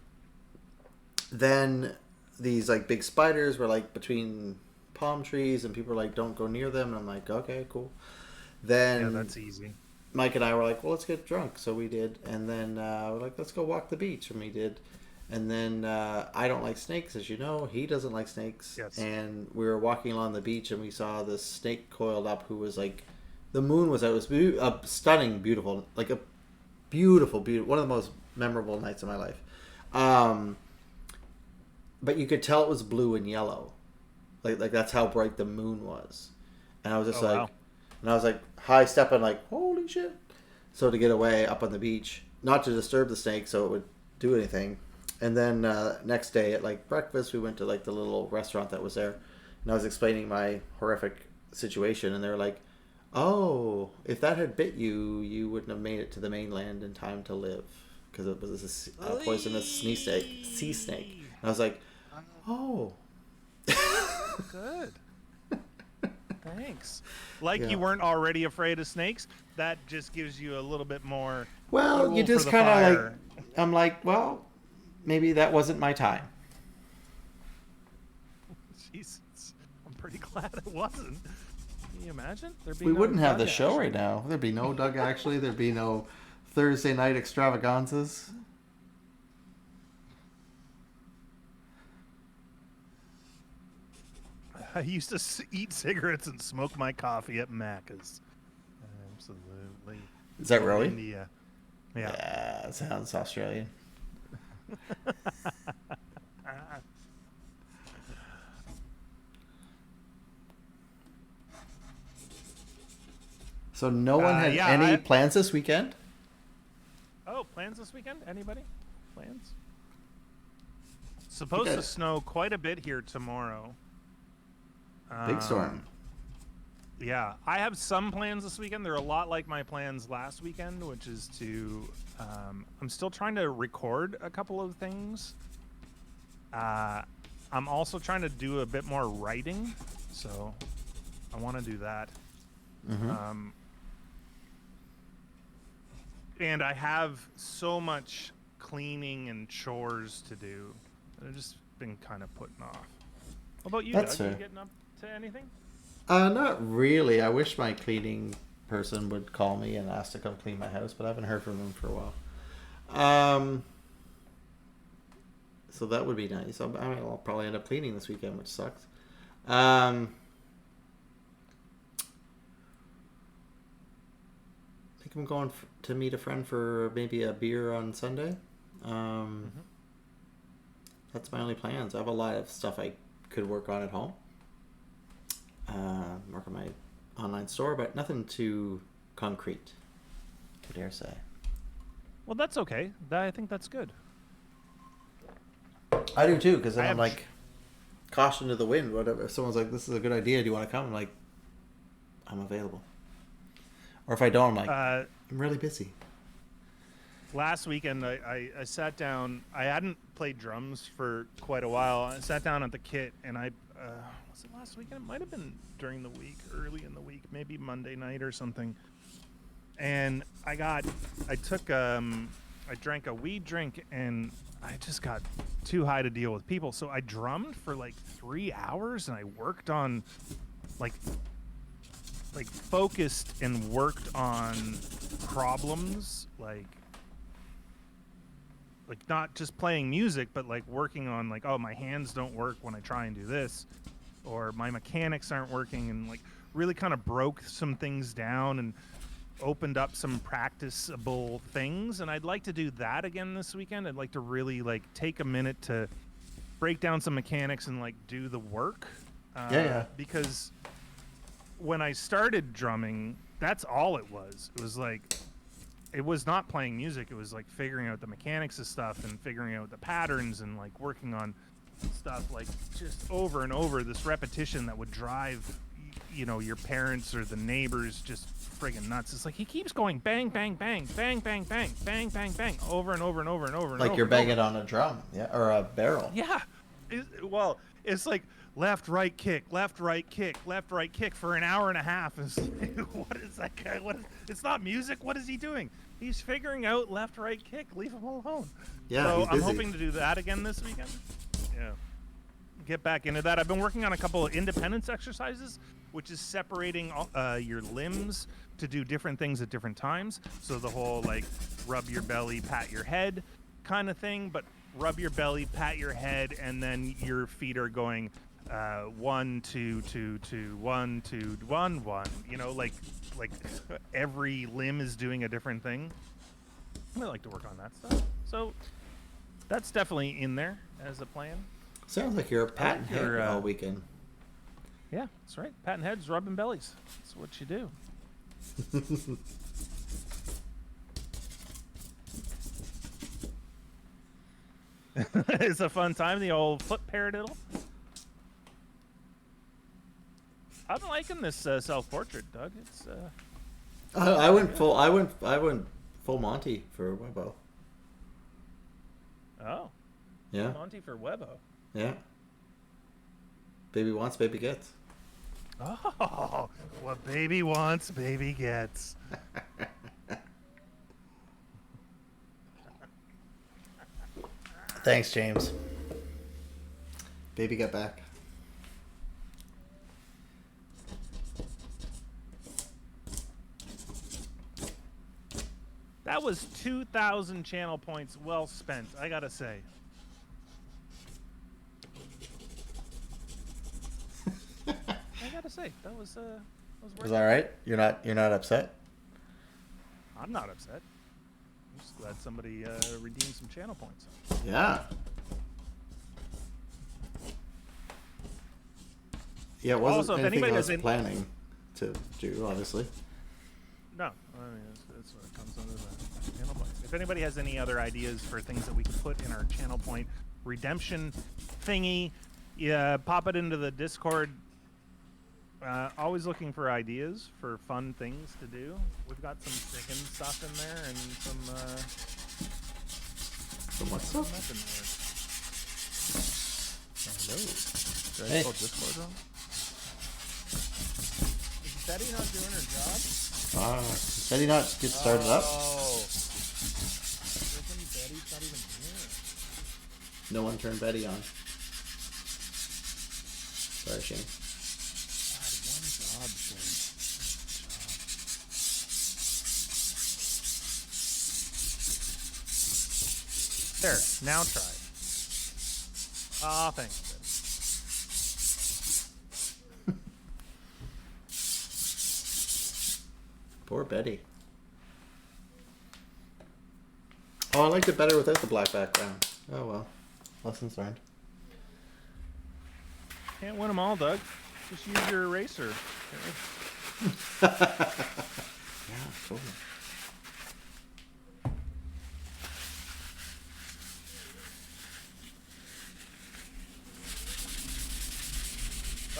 Then these like big spiders were like between palm trees, and people were like, don't go near them. And I'm like, okay, cool. Then Yeah, that's easy. Mike and I were like, well, let's get drunk. So we did. And then we're like, let's go walk the beach. And we did. And then I don't like snakes, as you know. He doesn't like snakes. Yes. And we were walking along the beach, and we saw this snake coiled up who was like, the moon was out. It was stunning, beautiful. Like a beautiful, one of the most memorable nights of my life. But you could tell it was blue and yellow. Like that's how bright the moon was. And I was just wow. And I was like high stepping, like, holy shit. So to get away up on the beach, not to disturb the snake so it would do anything. And then next day at like breakfast, we went to like the little restaurant that was there. And I was explaining my horrific situation. And they were like, oh, if that had bit you, you wouldn't have made it to the mainland in time to live. Because it was a poisonous sea snake. And I was like, oh. Good. Thanks. Like Yeah. you weren't already afraid of snakes, that just gives you a little bit more. Well, you fuel just for the kind of fire. like, I'm like, well, maybe that wasn't my time. Jesus, I'm pretty glad it wasn't. Can you imagine? We wouldn't have the show right now. There'd be no Doug Actually. There'd be no Thursday night extravaganzas. I used to eat cigarettes and smoke my coffee at Macca's. Absolutely. Is that really? India. Yeah. Yeah, it sounds Australian. So no one had any plans this weekend? Oh, plans this weekend? Anybody? Plans? Supposed to snow quite a bit here tomorrow. Big storm. Yeah, I have some plans this weekend. They're a lot like my plans last weekend, which is to... I'm still trying to record a couple of things. I'm also trying to do a bit more writing, so I want to do that. Mm-hmm. And I have so much cleaning and chores to do that I've just been kind of putting off. What about you, That's Doug? fair. You getting up to anything? Not really. I wish my cleaning person would call me and ask to come clean my house, but I haven't heard from them for a while. So that would be nice. I mean, I'll probably end up cleaning this weekend, which sucks. I think I'm going to meet a friend for maybe a beer on Sunday. That's my only plans. I have a lot of stuff I could work on at home. Work on my online store, but nothing too concrete, I dare say. Well, that's okay. I think that's good. I do too, because I'm like, caution to the wind. Whatever. If someone's like, "This is a good idea. Do you want to come?" I'm like, "I'm available." Or if I don't, I'm like, "I'm really busy." Last weekend, I sat down. I hadn't played drums for quite a while. I sat down at the kit, and was it last weekend? It might have been during the week, early in the week, maybe Monday night or something. And I drank a weed drink, and I just got too high to deal with people. So I drummed for like 3 hours, and I worked on, like focused and worked on problems, like not just playing music, but like working on like, oh, my hands don't work when I try and do this, or my mechanics aren't working, and like really kind of broke some things down and opened up some practicable things. And I'd like to do that again this weekend. I'd like to really like take a minute to break down some mechanics and like do the work. Because when I started drumming, that's all it was. It was like, it was not playing music. It was like figuring out the mechanics of stuff and figuring out the patterns and like working on stuff like just over and over, this repetition that would drive, you know, your parents or the neighbors just friggin' nuts. It's like he keeps going bang, bang, bang, bang, bang, bang, bang, bang, bang, over and over and over and over and over. Like you're banging on a drum, or a barrel. Yeah. It's like left, right, kick, left, right, kick, left, right, kick for an hour and a half. It's like, what is that guy? It's not music. What is he doing? He's figuring out left, right, kick. Leave him alone. Yeah, so he's busy. I'm hoping to do that again this weekend. Yeah. Get back into that. I've been working on a couple of independence exercises, which is separating your limbs to do different things at different times. So the whole like rub your belly, pat your head kind of thing, but rub your belly, pat your head, and then your feet are going 1, 2, 2, 2, 1, 2, 1, 1. You know, like every limb is doing a different thing. I like to work on that stuff. So that's definitely in there as a plan. Sounds like you're patting head all weekend. Yeah, that's right. Patting heads, rubbing bellies. That's what you do. It's a fun time, the old foot paradiddle. I'm liking this self-portrait, Doug. It's I went full Monty for Webbo. Oh. Yeah. Monty for Webbo. Yeah. Baby wants, baby gets. Oh, what baby wants, baby gets. Thanks, James. Baby got back. That was 2,000 channel points well spent, I gotta say. I gotta say, that was worth Was all right? You're not upset? I'm not upset. I'm just glad somebody redeemed some channel points. Yeah. Yeah, it wasn't Also, if anything anybody I was has any- planning to do, obviously. No, I mean that's what it comes under the channel points. If anybody has any other ideas for things that we could put in our channel point redemption thingy, yeah, pop it into the Discord. Always looking for ideas for fun things to do. We've got some chicken stuff in there and some What stuff? meth in there. Hello. Did I Hey. spell Discord wrong? Is Betty not doing her job? Did he not get started up? Oh. Freaking Betty's not even here. No one turned Betty on. Sorry, Shane. God, one job, Shane. There, now try. Ah, thanks, Betty. Poor Betty. Oh, I liked it better without the black background. Oh well. Lessons learned. Can't win them all, Doug. Just use your eraser. Yeah, totally.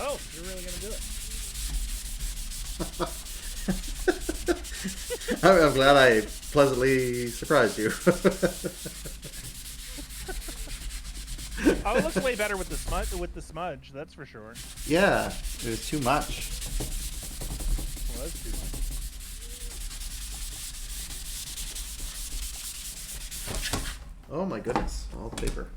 Oh, you're really gonna do it. I'm glad I pleasantly surprised you. Oh, it looks way better with the smudge. That's for sure. Yeah, it was too much. Well, that's too much. Oh my goodness, all the paper.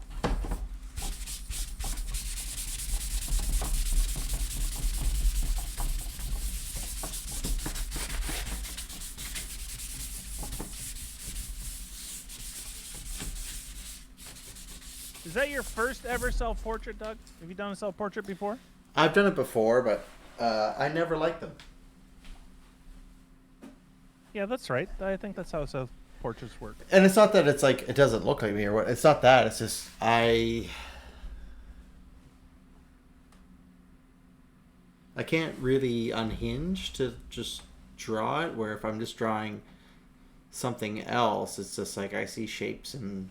Is that your first ever self-portrait, Doug? Have you done a self-portrait before? I've done it before, but I never liked them. Yeah, that's right. I think that's how self-portraits work. And it's not that it's like it doesn't look like me or what. It's not that. It's just I can't really unhinge to just draw it. Where if I'm just drawing something else, it's just like I see shapes and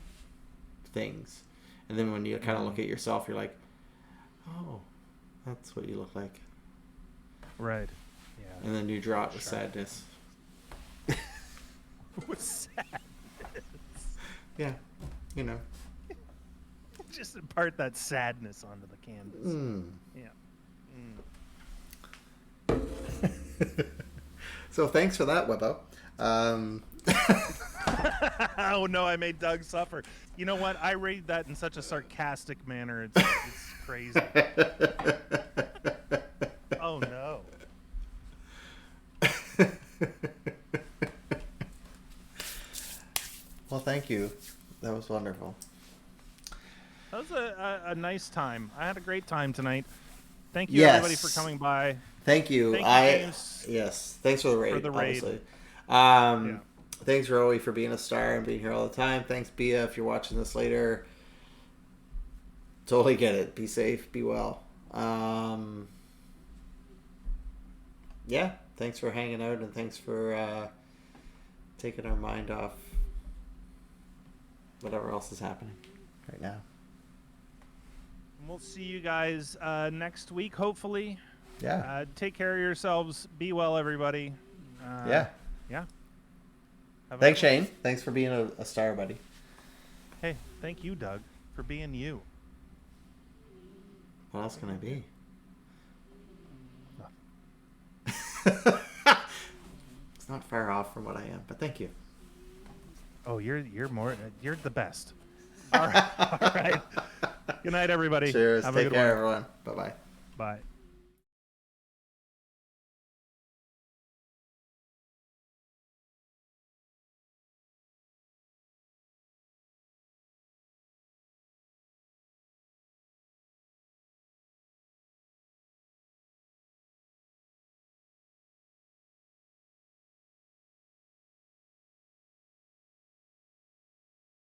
things. And then when you kind of look at yourself, you're like, oh, that's what you look like. Right. Yeah. And then you draw it with sadness. With sadness. Yeah, you know. Just impart that sadness onto the canvas. Yeah. So thanks for that, Webbo. Oh no, I made Doug suffer. You know what? I read that in such a sarcastic manner. It's crazy. Oh no. Well, thank you. That was wonderful. That was a nice time. I had a great time tonight. Thank you, Yes. everybody, for coming by. Thank you. Thank you, James, yes. Thanks for the raid. for the raid. Obviously. Yeah. Thanks, Rowie, for being a star and being here all the time. Thanks, Bia, if you're watching this later. Totally get it. Be safe. Be well. Yeah. Thanks for hanging out and thanks for taking our mind off whatever else is happening right now. We'll see you guys next week, hopefully. Yeah. Take care of yourselves. Be well, everybody. Yeah. Yeah. Have a Thanks, good one. Shane. Thanks for being a star, buddy. Hey, thank you, Doug, for being you. What else can I be? It's not far off from what I am, but thank you. Oh, you're the best. All right. All right. Good night, everybody. Cheers. Have a Take good care, one. everyone. Bye-bye. Bye.